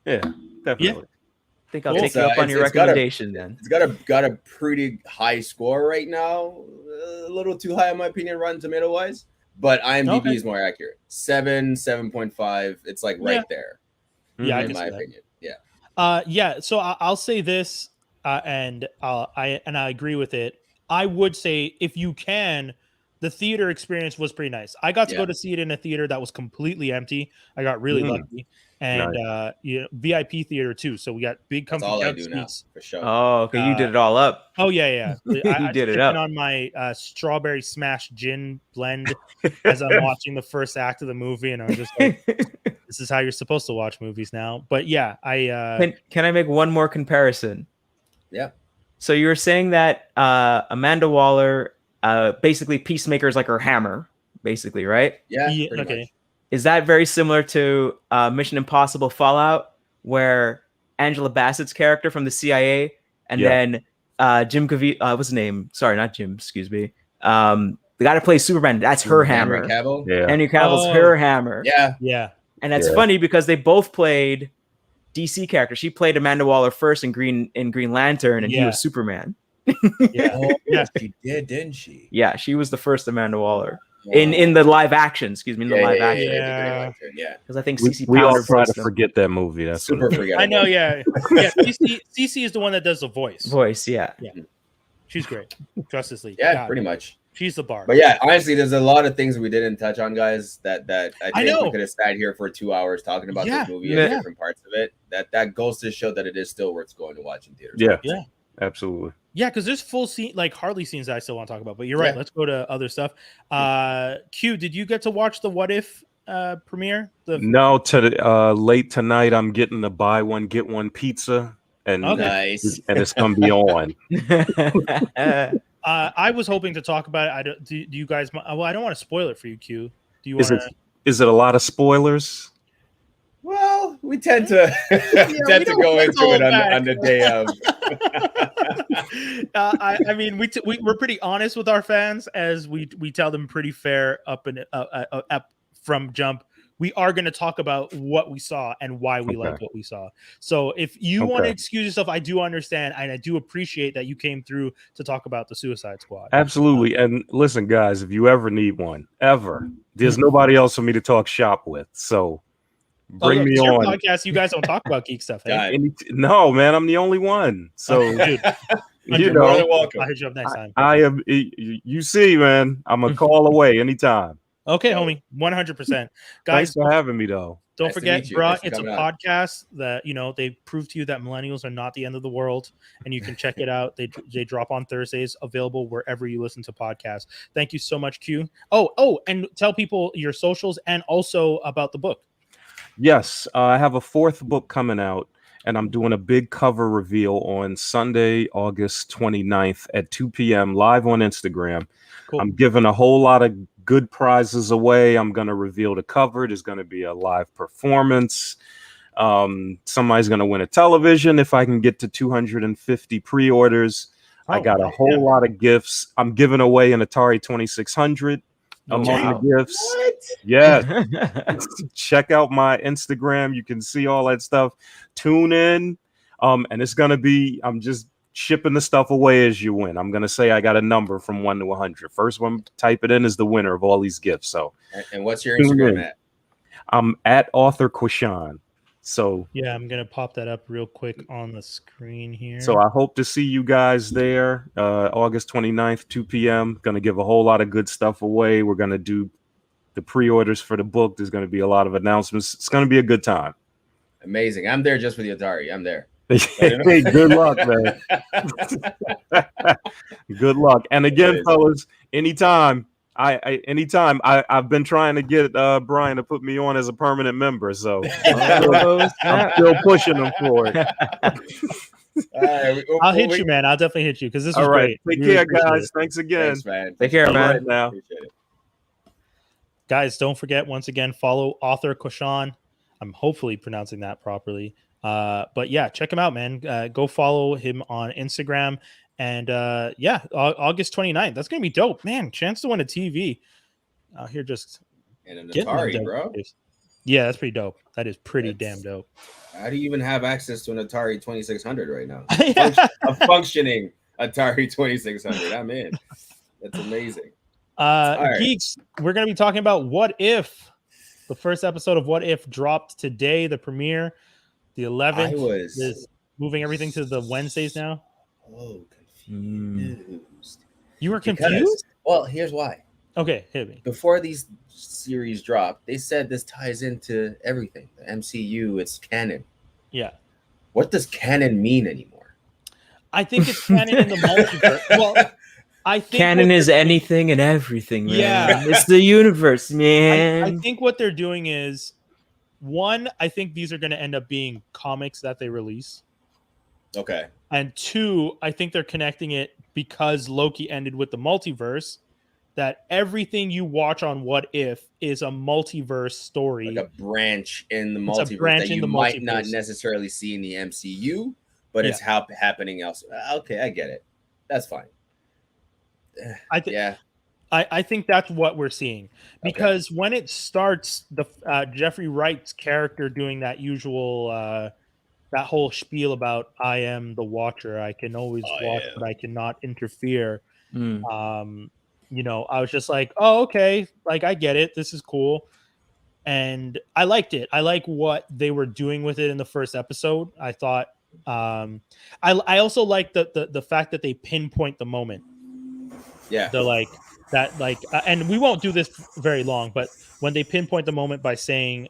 Yeah, definitely. I think I'll take you up on your recommendation then. It's got a pretty high score right now. A little too high in my opinion, Rotten Tomato wise. But IMDb is more accurate. 7.5. It's like right there. Yeah, in my opinion. Yeah. So I'll say this, and I agree with it. I would say if you can the theater experience was pretty nice. I got to go to see it in a theater that was completely empty. I got really lucky. And VIP theater too. So we got big That's comfy all I couch do now, seats. for sure. Oh, okay. You did it all up. Oh yeah. You I did it sipping up on my strawberry smash gin blend as I'm watching the first act of the movie, and I'm just like, this is how you're supposed to watch movies now. But yeah, can I make one more comparison? Yeah. So you were saying that Amanda Waller, basically Peacemaker is like her hammer, basically, right? Yeah. Okay. Much. Is that very similar to Mission Impossible Fallout, where Angela Bassett's character from the CIA, and then Jim Caviezel, what's his name? Sorry, not Jim. Excuse me. The guy that plays Superman. That's her hammer. Henry Cavill. Yeah. Henry Cavill's her hammer. Yeah. And that's funny because they both played DC characters. She played Amanda Waller first in Green Lantern, and he was Superman. She did, didn't she? Yeah, she was the first Amanda Waller. In the live action, excuse me, in the live action. Yeah. Because I think we all try to forget that movie. That's super forgettable. I know, CC is the one that does the voice. Yeah. She's great. Justice League. Yeah, pretty much. She's the bar. But yeah, honestly, there's a lot of things we didn't touch on, guys. That I think we could have sat here for 2 hours talking about this movie and different parts of it. That goes to show that it is still worth going to watch in theaters. Yeah, absolutely. Yeah, because there's full scene, like Harley scenes that I still want to talk about. But you're right. Let's go to other stuff. Q, did you get to watch the What If premiere? No, late tonight. I'm getting the buy one get one pizza, and nice, and it's gonna be on. I was hoping to talk about it. Do you guys? Well, I don't want to spoil it for you, Q. Do you want? Is it a lot of spoilers? Well, we tend to go into it on the day of. I mean, we're pretty honest with our fans, as we tell them pretty fair up from jump. We are going to talk about what we saw and why we liked what we saw. So if you want to excuse yourself, I do understand, and I do appreciate that you came through to talk about the Suicide Squad. Absolutely. And listen, guys, if you ever need one, there's nobody else for me to talk shop with. So bring me on. Podcast, you guys don't talk about geek stuff. Eh? No, man, I'm the only one. So dude, you're more than welcome. I'll hit you up next time. I am. You see, man, I'm a call away anytime. Okay, homie, 100%. Guys, thanks for having me, though. Don't forget, bro, it's a podcast that, they prove to you that millennials are not the end of the world, and you can check it out. They drop on Thursdays, available wherever you listen to podcasts. Thank you so much, Q. Oh, and tell people your socials and also about the book. Yes, I have a 4th book coming out, and I'm doing a big cover reveal on Sunday, August 29th at 2 p.m. live on Instagram. Cool. I'm giving a whole lot of good prizes away. I'm going to reveal the cover. There's going to be a live performance. Somebody's going to win a television if I can get to 250 pre-orders. I got a whole lot of gifts. I'm giving away an Atari 2600 among the gifts. What? Yeah. Check out my Instagram. You can see all that stuff. Tune in. And it's going to be, I'm just shipping the stuff away as you win. I'm going to say I got a number from 1 to 100. First one, type it in, is the winner of all these gifts. So, and what's your Instagram at? I'm at Author Quashan. So yeah, I'm going to pop that up real quick on the screen here. So I hope to see you guys there. August 29th, 2 p.m. Going to give a whole lot of good stuff away. We're going to do the pre-orders for the book. There's going to be a lot of announcements. It's going to be a good time. Amazing. I'm there just for the Atari. I'm there. Hey, good luck, man. Good luck. And again, fellas, anytime I've been trying to get Brian to put me on as a permanent member, so I'm still pushing him for it. I'll hit you, man. I'll definitely hit you because this was great. Take care, guys. Thanks again. Thanks, man. Take care, man. Right now. Appreciate it. Guys, don't forget, once again, follow Author Quashan. I'm hopefully pronouncing that properly. But yeah, check him out, man. Go follow him on Instagram. And August 29th. That's gonna be dope, man. Chance to win a TV out here, just and an Atari, bro. Yeah, that's pretty dope. That is pretty damn dope. How do you even have access to an Atari 2600 right now? A functioning Atari 2600. I'm in. That's amazing. Geeks, we're gonna be talking about What If. The first episode of What If dropped today. The premiere, the 11th, is moving everything to the Wednesdays now. Oh, confused. You were confused? Well, here's why. Okay, hit me. Before these series dropped, they said this ties into everything. The MCU, it's canon. Yeah. What does canon mean anymore? I think it's canon in the multiverse. Well, I think canon is anything and everything, man. Yeah. It's the universe, man. I think what they're doing is, one, I think these are going to end up being comics that they release. Okay. And two, I think they're connecting it because Loki ended with the multiverse, that everything you watch on What If is a multiverse story. Like a branch in the multiverse that you might not necessarily see in the MCU, but it's happening elsewhere. Okay, I get it. That's fine. I think that's what we're seeing, because when it starts, the Jeffrey Wright's character doing that usual that whole spiel about I am the Watcher, I can always watch, but I cannot interfere. You know, I was just like, oh, okay, like I get it. This is cool. And I liked it. I like what they were doing with it in the first episode. I thought I also like the fact that they pinpoint the moment. Yeah. They're like that, like and we won't do this very long, but when they pinpoint the moment by saying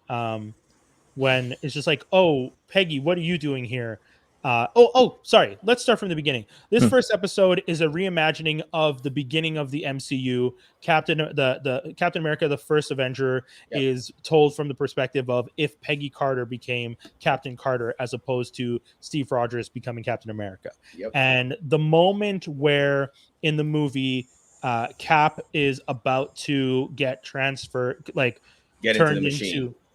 when it's just like, oh, Peggy, what are you doing here? Sorry. Let's start from the beginning. This first episode is a reimagining of the beginning of the MCU. Captain America, the First Avenger, is told from the perspective of if Peggy Carter became Captain Carter as opposed to Steve Rogers becoming Captain America. And the moment where in the movie Cap is about to get transferred, like turned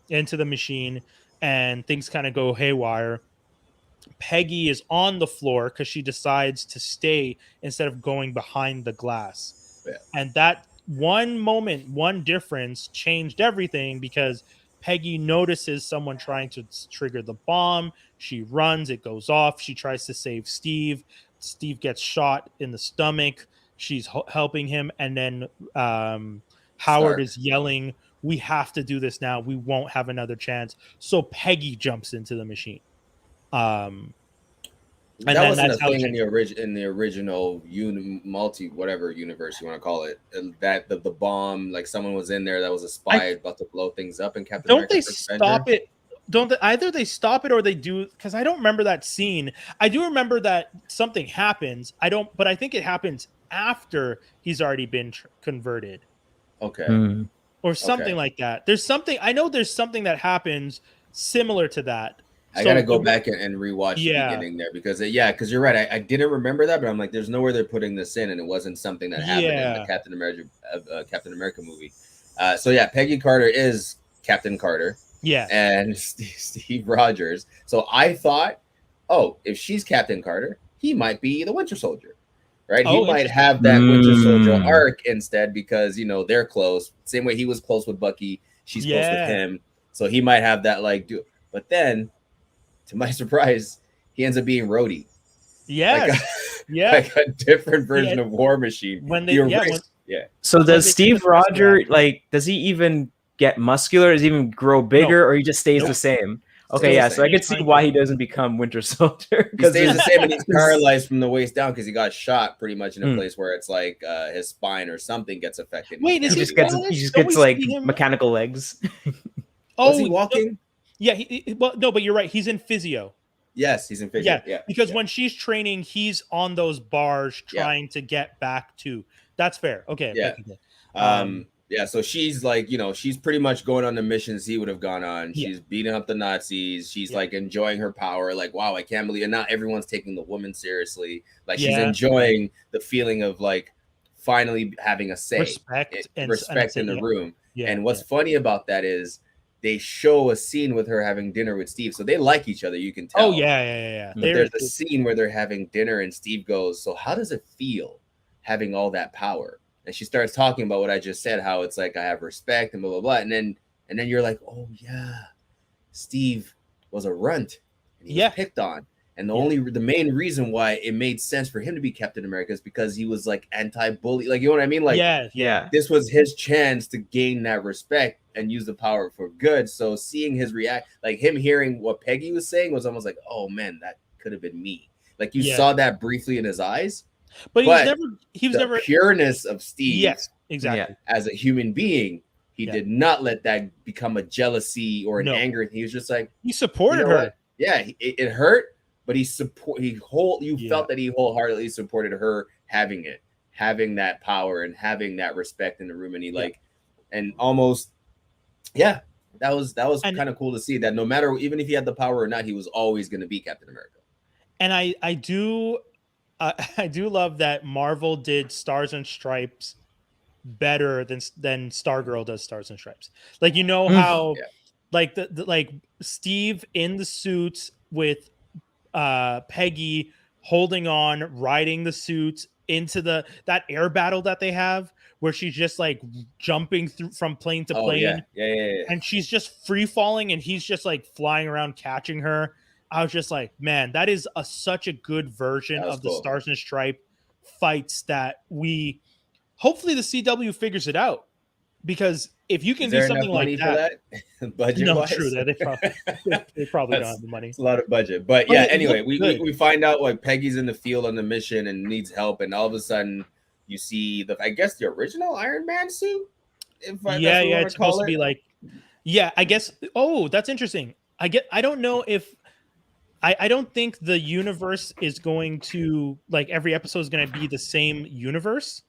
into the machine, and things kind of go haywire. Peggy is on the floor because she decides to stay instead of going behind the glass. And that one moment, one difference changed everything, because Peggy notices someone trying to trigger the bomb. She runs, it goes off. She tries to save Steve. Steve gets shot in the stomach. She's helping him. And then Howard is yelling, we have to do this now. We won't have another chance. So Peggy jumps into the machine. And that wasn't a thing in the original multi whatever universe you want to call it. That the bomb, like someone was in there that was a spy about to blow things up in Captain America. Don't they stop it? Either they stop it or they do, because I don't remember that scene. I do remember that something happens. But I think it happens after he's already been converted. Okay. Or something like that. There's something that happens similar to that. I gotta go back and rewatch the beginning there, because you're right. I didn't remember that, but I'm like, there's nowhere they're putting this in, and it wasn't something that happened in the Captain America movie. Peggy Carter is Captain Carter. Yeah. And Steve Rogers. So I thought, if she's Captain Carter, he might be the Winter Soldier, right? He might have that Winter Soldier arc instead, because they're close. Same way he was close with Bucky, she's close with him. So he might have that but then, to my surprise, he ends up being Rhodey. Yeah. Like a different version of War Machine. So does Steve Rogers, does he even get muscular? Does he even grow bigger, or he just stays the same? Okay, so I could see why he doesn't become Winter Soldier. He stays the same, and he's paralyzed from the waist down because he got shot pretty much in a place where it's like his spine or something gets affected. Wait, he just gets like mechanical legs. Was he walking? Yeah, but you're right. He's in physio. Yes, he's in physio. Yeah, because when she's training, he's on those bars trying to get back to. That's fair. Okay. So she's like, she's pretty much going on the missions he would have gone on. She's beating up the Nazis. She's like enjoying her power. Like, wow, I can't believe it. And not everyone's taking the woman seriously. Like she's enjoying the feeling of like finally having a say, respect in the room. Yeah, and what's funny about that is they show a scene with her having dinner with Steve. So they like each other. You can tell. Oh, yeah. But there's a scene where they're having dinner and Steve goes, so how does it feel having all that power? And she starts talking about what I just said, how it's like I have respect and blah, blah, blah. And then you're like, oh, yeah, Steve was a runt and he was picked on. And the main reason why it made sense for him to be Captain America is because he was like anti-bully. Like, you know what I mean? Like, this was his chance to gain that respect and use the power for good. So seeing his like him hearing what Peggy was saying was almost like, oh man, that could have been me. Like you saw that briefly in his eyes. But he was never pureness of Steve Exactly. As a human being, he did not let that become a jealousy or an anger. He was just like, he supported her. Yeah, it hurt, but you felt that he wholeheartedly supported her having that power and having that respect in the room, and he and almost that was kind of cool to see that no matter, even if he had the power or not, he was always going to be Captain America. And I do love that Marvel did Stars and Stripes better than Stargirl does Stars and Stripes. Like, you know how like the like Steve in the suits with Peggy holding on, riding the suit into that air battle that they have, where she's just like jumping through from plane to plane, and she's just free falling, and he's just like flying around catching her. I was just like, man, that is such a good version of the Stars and Stripe fights that hopefully the CW figures it out, because if you can do something like that, budget wise, true that they probably don't have the money. It's a lot of budget, but anyway, we find out like Peggy's in the field on the mission and needs help, and all of a sudden you see the original Iron Man suit. It's supposed to be like, I guess. Oh, that's interesting. I don't know if. I don't think the universe is going to, like, every episode is going to be the same universe.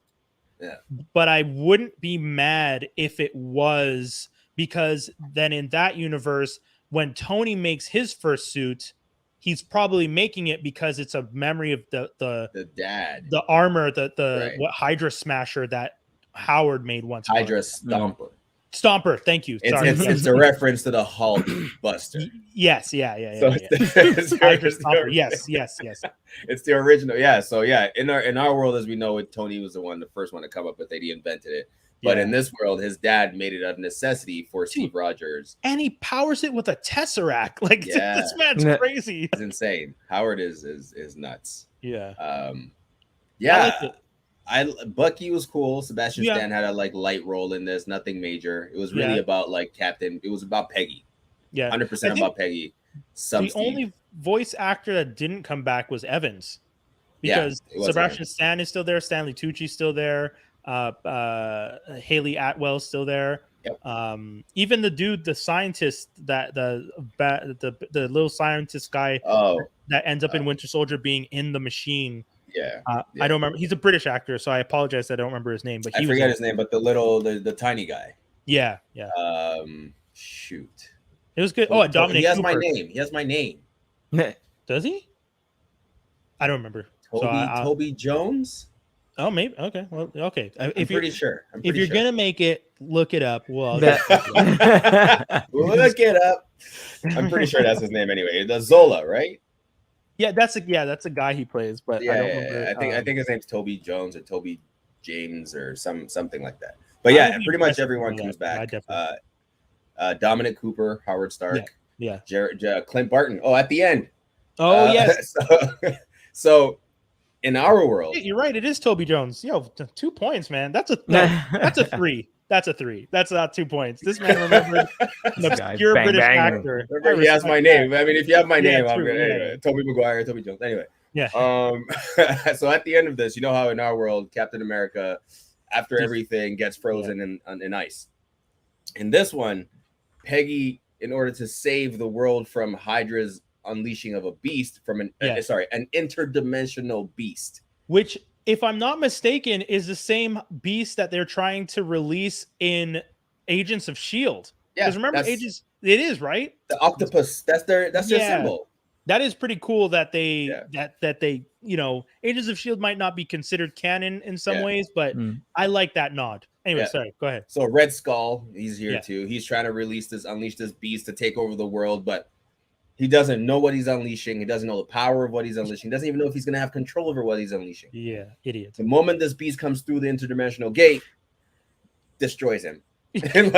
Yeah. But I wouldn't be mad if it was, because then in that universe, when Tony makes his first suit, he's probably making it because it's a memory of the dad, the armor, what Hydra Smasher that Howard made once. Hydra Stomper. Thank you. It's a reference to the Hulk Buster. Yes. It's Hydra Stomper. Yes. It's the original. Yeah. So in our world, as we know it, Tony was the first one to come up with it. He invented it. But in this world, his dad made it a necessity for Steve Rogers. And he powers it with a Tesseract. Like, this man's crazy. It's insane. Howard is nuts. Yeah. Bucky was cool. Sebastian Stan had a light role in this, nothing major. It was really about Captain. It was about Peggy. Yeah, 100% about Peggy. Only voice actor that didn't come back was Evans, because Sebastian Stan is still there. Stanley Tucci's still there. Haley Atwell's still there. Yep. Even the dude, the scientist, that the little scientist guy that ends up in Winter Soldier being in the machine. I don't remember. He's a British actor, so I apologize. I don't remember his name, but I forget his name. But the tiny guy. Yeah. Shoot. It was good. Oh, Dominic. He has my name. Does he? I don't remember. Toby Jones. Oh, maybe. Okay. Well, okay. I'm pretty sure. If you're gonna make it, look it up. Well, look it up. I'm pretty sure that's his name anyway. The Zola, right? Yeah, that's a guy he plays, but I don't remember. I think his name's Toby Jones or Toby James or something like that. But pretty much everyone comes back. Dominic Cooper, Howard Stark, Clint Barton. Oh, at the end. Oh yes. So in our world, you're right. It is Toby Jones. 2 points, man. That's a 3. That's a 3. That's not 2 points. This man remembered an obscure British actor. Remember, he has my name. I mean, if you have my name, I'm gonna anyway. Toby Maguire, Toby Jones. Anyway. Yeah. So at the end of this, you know how in our world, Captain America, after everything, gets frozen in ice. In this one, Peggy, in order to save the world from Hydra's unleashing of a beast, from an interdimensional beast, which, if I'm not mistaken, is the same beast that they're trying to release in Agents of S.H.I.E.L.D. Yeah, because remember, Agents, it is, right? The octopus, that's their symbol. That is pretty cool that they that they, Agents of S.H.I.E.L.D. might not be considered canon in some ways, but I like that nod. Anyway, sorry, go ahead. So Red Skull, he's here too. He's trying to unleash this beast to take over the world, but he doesn't know what he's unleashing. He doesn't know the power of what he's unleashing. He doesn't even know if he's going to have control over what he's unleashing. Yeah, idiot. The moment this beast comes through the interdimensional gate, destroys him. And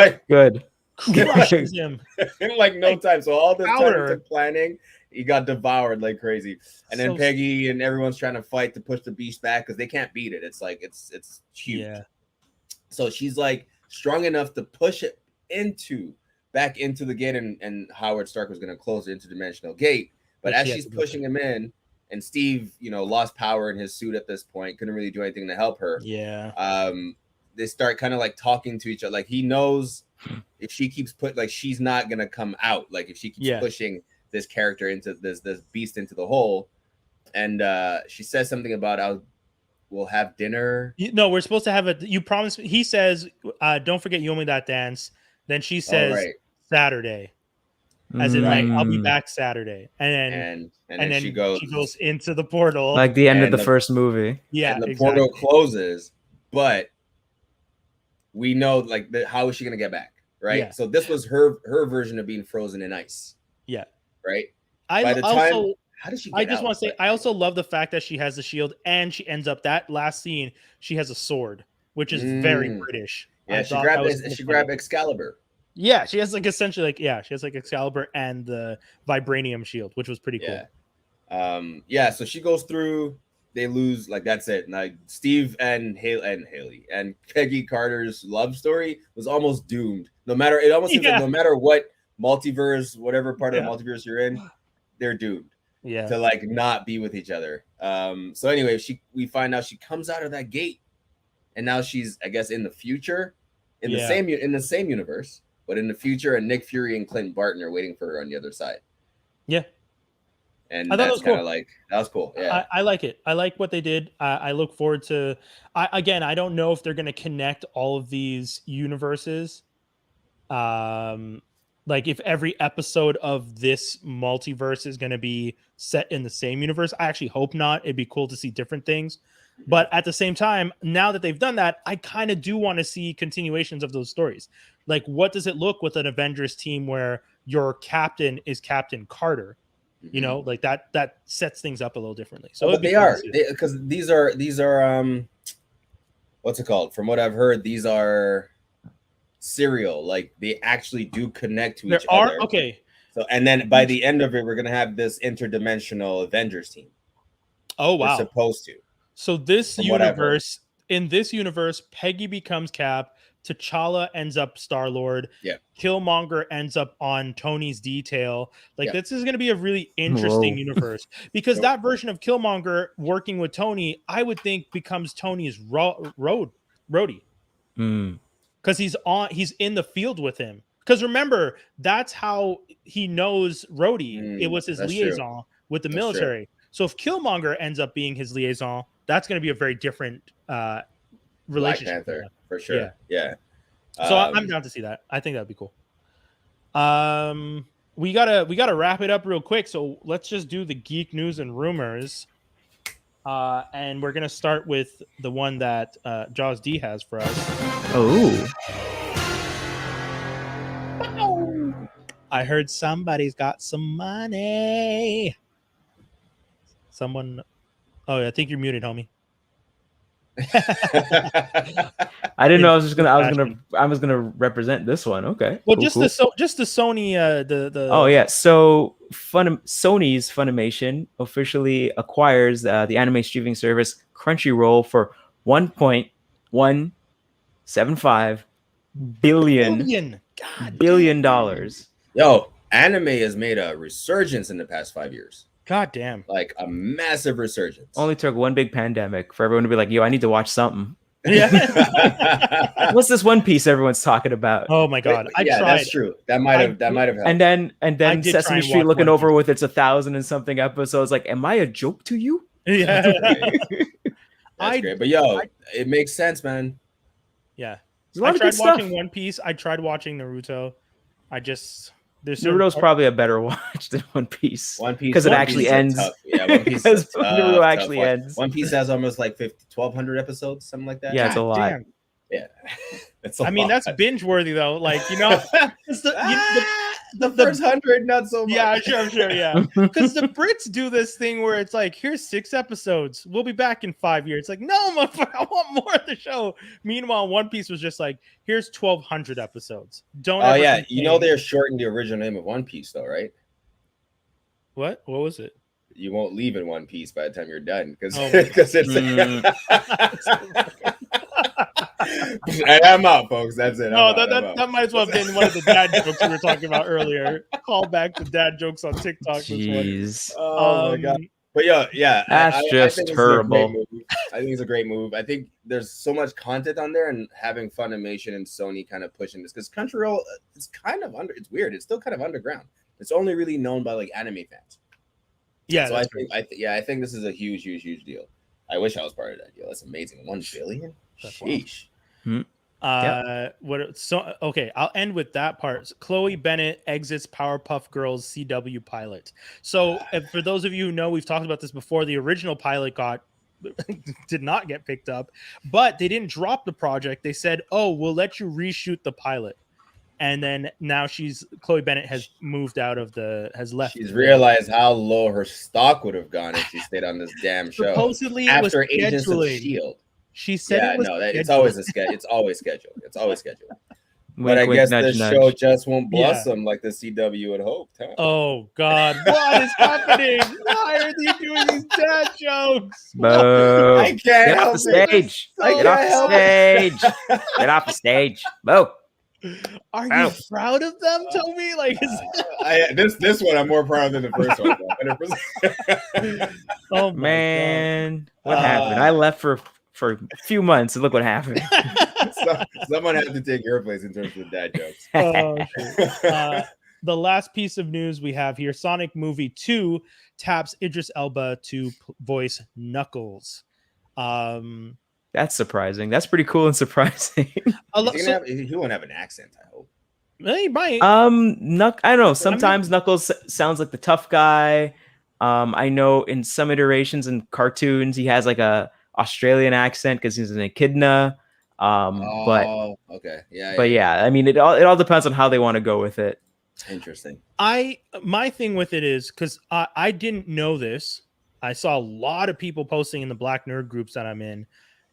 crushes him in no time. So all this time of planning, he got devoured like crazy. And then Peggy and everyone's trying to fight to push the beast back because they can't beat it. It's it's huge. Yeah. So she's strong enough to push it back into the gate, and Howard Stark was going to close the interdimensional gate. But as she's pushing him in, and Steve, lost power in his suit at this point, couldn't really do anything to help her. Yeah. they start kind of like talking to each other. Like he knows if she keeps she's not gonna come out. Like if she keeps pushing this character into this beast into the hole, and she says something about we'll have dinner. No, we're supposed to have you promised. He says, don't forget you owe me that dance. Then she says Saturday. As in, like, I'll be back Saturday, and then she goes into the portal, like the end of the first movie. Yeah, and the portal closes, but we know like how is she gonna get back, right? Yeah. So this was her version of being frozen in ice. Yeah, right. How did she? I just want to say, I also love the fact that she has the shield, and she ends up that last scene. She has a sword, which is very British. Yeah, she grabbed Excalibur. Yeah, she has like essentially she has like Excalibur and the vibranium shield, which was pretty cool. So she goes through, they lose, like that's it. Like Steve and Haley and Peggy Carter's love story was almost doomed. It almost seems like no matter what multiverse, whatever part of the multiverse you're in, they're doomed. Yeah. To like not be with each other. So anyway, we find out she comes out of that gate, and now she's, I guess, in the future, in the same universe. But in the future, and Nick Fury and Clint Barton are waiting for her on the other side. Yeah. And that's kind of like, that was cool. Yeah. I like it. I like what they did. I look forward to, I don't know if they're going to connect all of these universes. Like if every episode of this multiverse is going to be set in the same universe. I actually hope not. It'd be cool to see different things. But at the same time, now that they've done that, I kind of do want to see continuations of those stories. Like, what does it look with an Avengers team where your captain is Captain Carter? You know, like that sets things up a little differently. So but they are, because these are what's it called? From what I've heard, these are serial. Like they actually do connect to each other. Okay. So and then by the end of it, we're gonna have this interdimensional Avengers team. Oh wow! We're supposed to. So in this universe, Peggy becomes Cap. T'Challa ends up Star-Lord. Yeah. Killmonger ends up on Tony's detail. Like this is going to be a really interesting universe because that version of Killmonger working with Tony, I would think becomes Tony's roadie. Because he's in the field with him. Because remember, that's how he knows Rhodey. It was his liaison with the military. True. So if Killmonger ends up being his liaison, that's going to be a very different relationship. Black Panther, for sure. Yeah. So I'm down to see that. I think that'd be cool. We gotta wrap it up real quick. So let's just do the geek news and rumors. And we're gonna start with the one that Jaws D has for us. Oh. I heard somebody's got some money. Someone. Oh, I think you're muted, homie. I didn't know I was gonna represent this one. Okay. Well, cool. Just the Sony the. Oh yeah, so Sony's Funimation officially acquires the anime streaming service Crunchyroll for $1.175 billion. Yo, anime has made a resurgence in the past 5 years. God damn. Like a massive resurgence. Only took one big pandemic for everyone to be like, yo, I need to watch something. Yeah. What's this One Piece everyone's talking about? Oh my god. I tried. That's true. That might have helped. And then Sesame Street looking over with its 1,000 and something episodes, like, am I a joke to you? Yeah. That's great. But it makes sense, man. Yeah. I tried watching One Piece. I tried watching Naruto. Naruto's probably a better watch than One Piece. One Piece because it actually ends. Yeah, One Piece Naruto actually ends. One Piece has almost like 1,200 episodes, something like that. Yeah, it's a lot. Damn. Yeah, that's binge worthy though. Like the first 100, not so much. Yeah, sure, yeah. Because the Brits do this thing where it's like, here's 6 episodes. We'll be back in 5 years. It's like, no, motherfucker, I want more of the show. Meanwhile, One Piece was just like, here's 1,200 episodes. They're shortening the original name of One Piece, though, right? What was it? You won't leave in One Piece by the time you're done because it's. I'm out, folks. That's it. No, that might as well have been one of the dad jokes we were talking about earlier. Call back the dad jokes on TikTok. Jeez. Oh my god. But yeah, that's just terrible. I think it's a great move. I think there's so much content on there, and having Funimation and Sony kind of pushing this, because Crunchyroll, it's kind of it's weird. It's still kind of underground. It's only really known by like anime fans. Yeah. So I think this is a huge deal. I wish I was part of that deal. That's amazing. 1 billion. Sheesh. Okay, I'll end with that part. Chloe Bennett exits Powerpuff Girls CW pilot. So for those of you who know, we've talked about this before. The original pilot did not get picked up, but they didn't drop the project. They said, "Oh, we'll let you reshoot the pilot." And then now Chloe Bennett has left. She's realized how low her stock would have gone if she stayed on this damn show. Supposedly, after it was Agents of scheduling. Shield. She said it was it's always a schedule. It's always scheduled. It's always scheduled. But Wink, I wink, guess nudge, the nudge. show just won't blossom like the CW had hoped. Huh? Oh God, what is happening? Why are they doing these dad jokes? Boo. I can't Get off help the it. stage. Get off the stage. Get off the stage. Boo. Are you proud of them, Toby? Like, this one I'm more proud than the first one. 100%. Oh my Man, what happened? I left for a few months, and look what happened. Someone had to take your place in terms of dad jokes. God. The last piece of news we have here: Sonic Movie 2 taps Idris Elba to voice Knuckles. That's surprising. That's pretty cool and surprising. He won't have an accent, I hope. He might. I don't know. Sometimes Knuckles sounds like the tough guy. I know in some iterations in cartoons he has like a Australian accent because he's an echidna. Okay, yeah. I mean, it all depends on how they want to go with it. Interesting. My thing with it is because I didn't know this. I saw a lot of people posting in the Black Nerd groups that I'm in.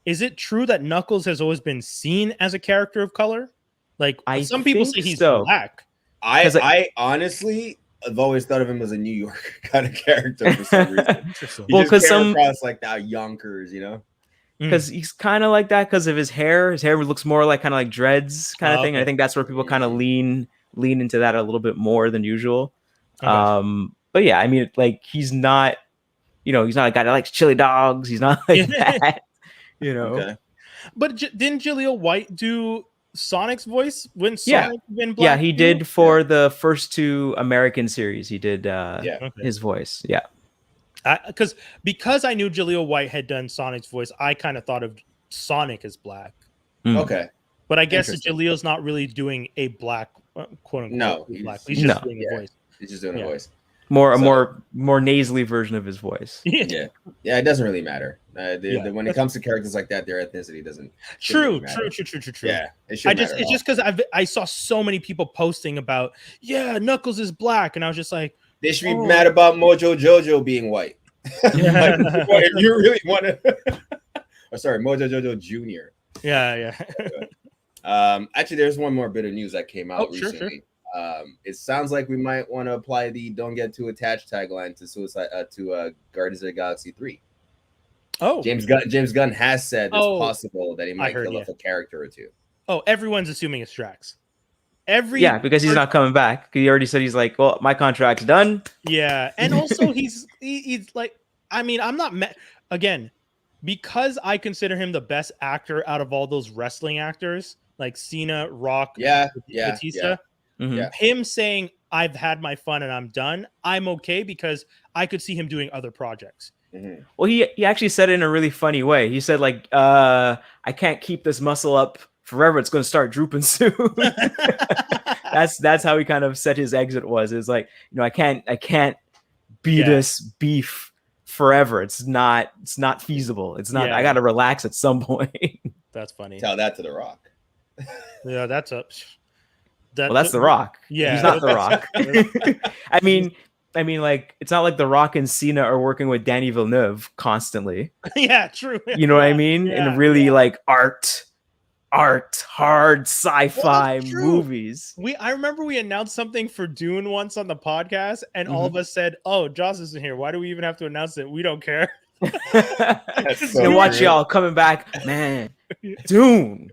Is it true that Knuckles has always been seen as a character of color? Like some people say he's black. I honestly have always thought of him as a New York kind of character for some reason. Well, because across like that Yonkers, you know, because he's kind of like that because of his hair. His hair looks more like kind of like dreads kind of thing. And I think that's where people kind of lean into that a little bit more than usual. Okay. But yeah, I mean, like he's not, he's not a guy that likes chili dogs. He's not like that. Okay. But didn't Jaleel White do Sonic's voice when Sonic been black? Yeah, he did for the first 2 American series. He did his voice. Yeah. Because I knew Jaleel White had done Sonic's voice, I kind of thought of Sonic as black. Okay. But I guess Jaleel's not really doing a black quote unquote black. He's just doing the voice. He's just doing a voice. More nasally version of his voice. Yeah. It doesn't really matter. When it comes to characters like that, their ethnicity doesn't. True. Yeah, it's just because I saw so many people posting about Knuckles is black, and I was just like, they should be mad about Mojo Jojo being white. If you really want to, Mojo Jojo Jr. Yeah. Actually, there's one more bit of news that came out recently. Sure. It sounds like we might want to apply the "Don't get too attached" tagline to Guardians of the Galaxy 3. Oh, James Gunn has said it's possible that he might kill off a character or 2. Oh, everyone's assuming it's Drax. Because he's not coming back. He already said he's like, well, my contract's done. Yeah, and also he's like, I mean, I'm not again because I consider him the best actor out of all those wrestling actors like Cena, Rock, Batista. Yeah. Him saying I've had my fun and I'm done, I'm okay because I could see him doing other projects. Mm-hmm. Well, he actually said it in a really funny way. He said like, I can't keep this muscle up forever. It's going to start drooping soon. That's how he kind of said his exit was. It's like, I can't be this beef forever. It's not feasible. It's not. I got to relax at some point. That's funny. Tell that to The Rock. Yeah, that's up. That's The Rock. Yeah, he's not The Rock. I mean, like it's not like The Rock and Cena are working with Danny Villeneuve constantly. Yeah, true. You know what I mean? In really like art, hard sci-fi movies. I remember we announced something for Dune once on the podcast, and all of us said, "Oh, Joss isn't here. Why do we even have to announce it? We don't care." And watch y'all coming back, man. Dune.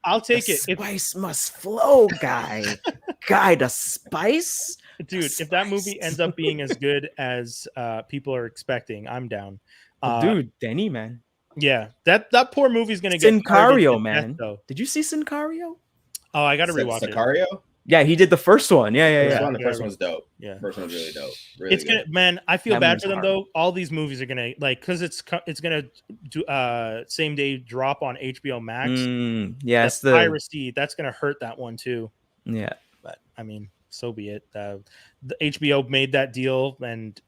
I'll take the it. Spice must flow, guy. The spice. Dude, if that movie ends up being as good as people are expecting, I'm down. Dude, Denny, man. Yeah, that poor movie's gonna get Sicario, man. Though. Did you see Sicario? Oh, I gotta rewatch it. Sicario? Yeah, he did the first one. Yeah. The first one's dope. Yeah, first one's really dope. Really it's gonna, man. I feel That bad movie's for them hard. though. All these movies are gonna because it's gonna do same day drop on HBO Max. Yes, the piracy that's gonna hurt that one too. Yeah, but I mean, so be it. The HBO made that deal, and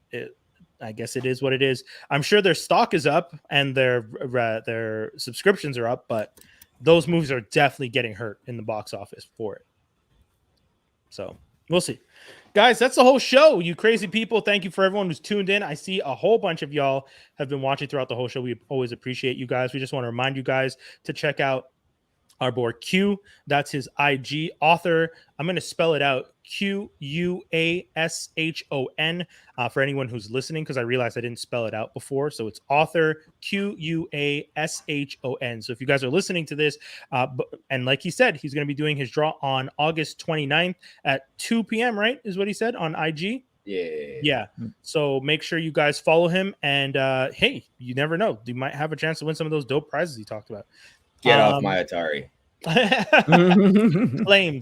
I guess it is what it is. I'm sure their stock is up and their subscriptions are up, but those movies are definitely getting hurt in the box office for it. So we'll see. Guys, that's the whole show. You crazy people. Thank you for everyone who's tuned in. I see a whole bunch of y'all have been watching throughout the whole show. We always appreciate you guys. We just want to remind you guys to check out our boy Q. That's his IG author. I'm going to spell it out. QUASHON for anyone who's listening, because I realized I didn't spell it out before. So it's author QUASHON. So if you guys are listening to this, and like he said, he's going to be doing his draw on August 29th at 2 p.m., right? Is what he said on IG. Yeah. So make sure you guys follow him. And hey, you never know. You might have a chance to win some of those dope prizes he talked about. Get off my Atari.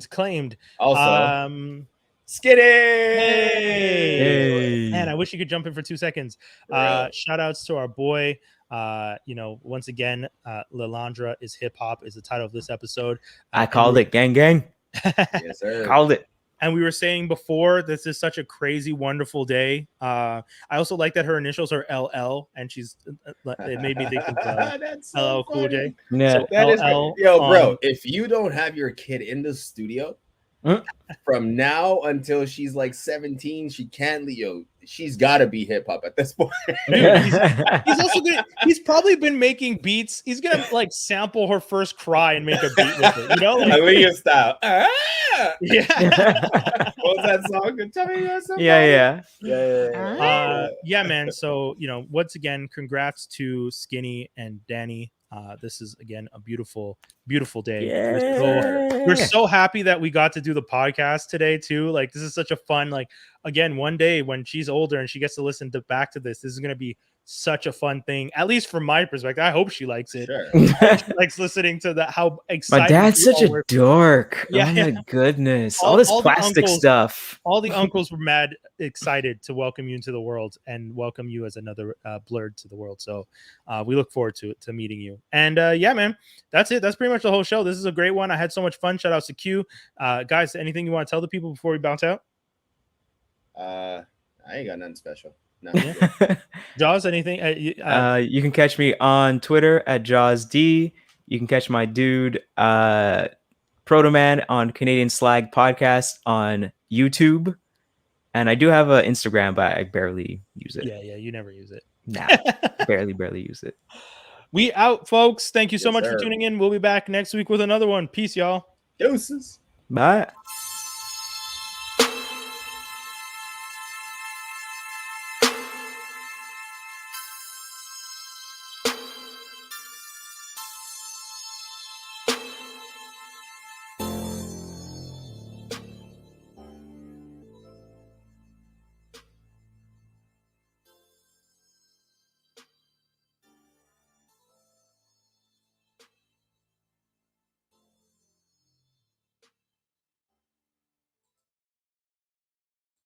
claimed. Also, Skitty! Hey. Man, I wish you could jump in for 2 seconds. Shout outs to our boy. Once again, Lilandra is hip hop is the title of this episode. I called it, gang. Yes, sir. Called it. And we were saying before, this is such a crazy, wonderful day. I also like that her initials are LL, and she's it made me think of that's so LL Cool J. Yeah, so that LL, is, yo, bro. If you don't have your kid in the studio Huh? from now until she's like 17, she can't leave. Yo, she's got to be hip hop at this point. Dude, he's also gonna. He's probably been making beats. He's gonna like sample her first cry and make a beat with it. You know, like Aaliyah style. yeah. What was that song? Tell me something. Yeah. Yeah, man. So once again, congrats to Skinny and Danny. This is again a beautiful day. Yeah. We're so happy that we got to do the podcast today too. Like this is such a fun, like again, one day when she's older and she gets to listen back to this is gonna be such a fun thing, at least from my perspective. I hope she likes it. Sure. She likes listening to that. How excited! My dad's such a dork. Yeah, oh my goodness! All this plastic stuff. All the uncles were mad excited to welcome you into the world and welcome you as another blurred to the world. So we look forward to meeting you. And yeah, man, that's it. That's pretty much the whole show. This is a great one. I had so much fun. Shout out to Q. Guys, anything you want to tell the people before we bounce out? I ain't got nothing special. No. Jaws, anything? You can catch me on Twitter at JawsD. You can catch my dude Proto Man on Canadian Slag Podcast on YouTube. And I do have an Instagram, but I barely use it. Yeah, you never use it. Nah, barely use it. We out, folks. Thank you so Yes, much sir. for tuning in. We'll be back next week with another one. Peace, y'all. Deuces. Bye.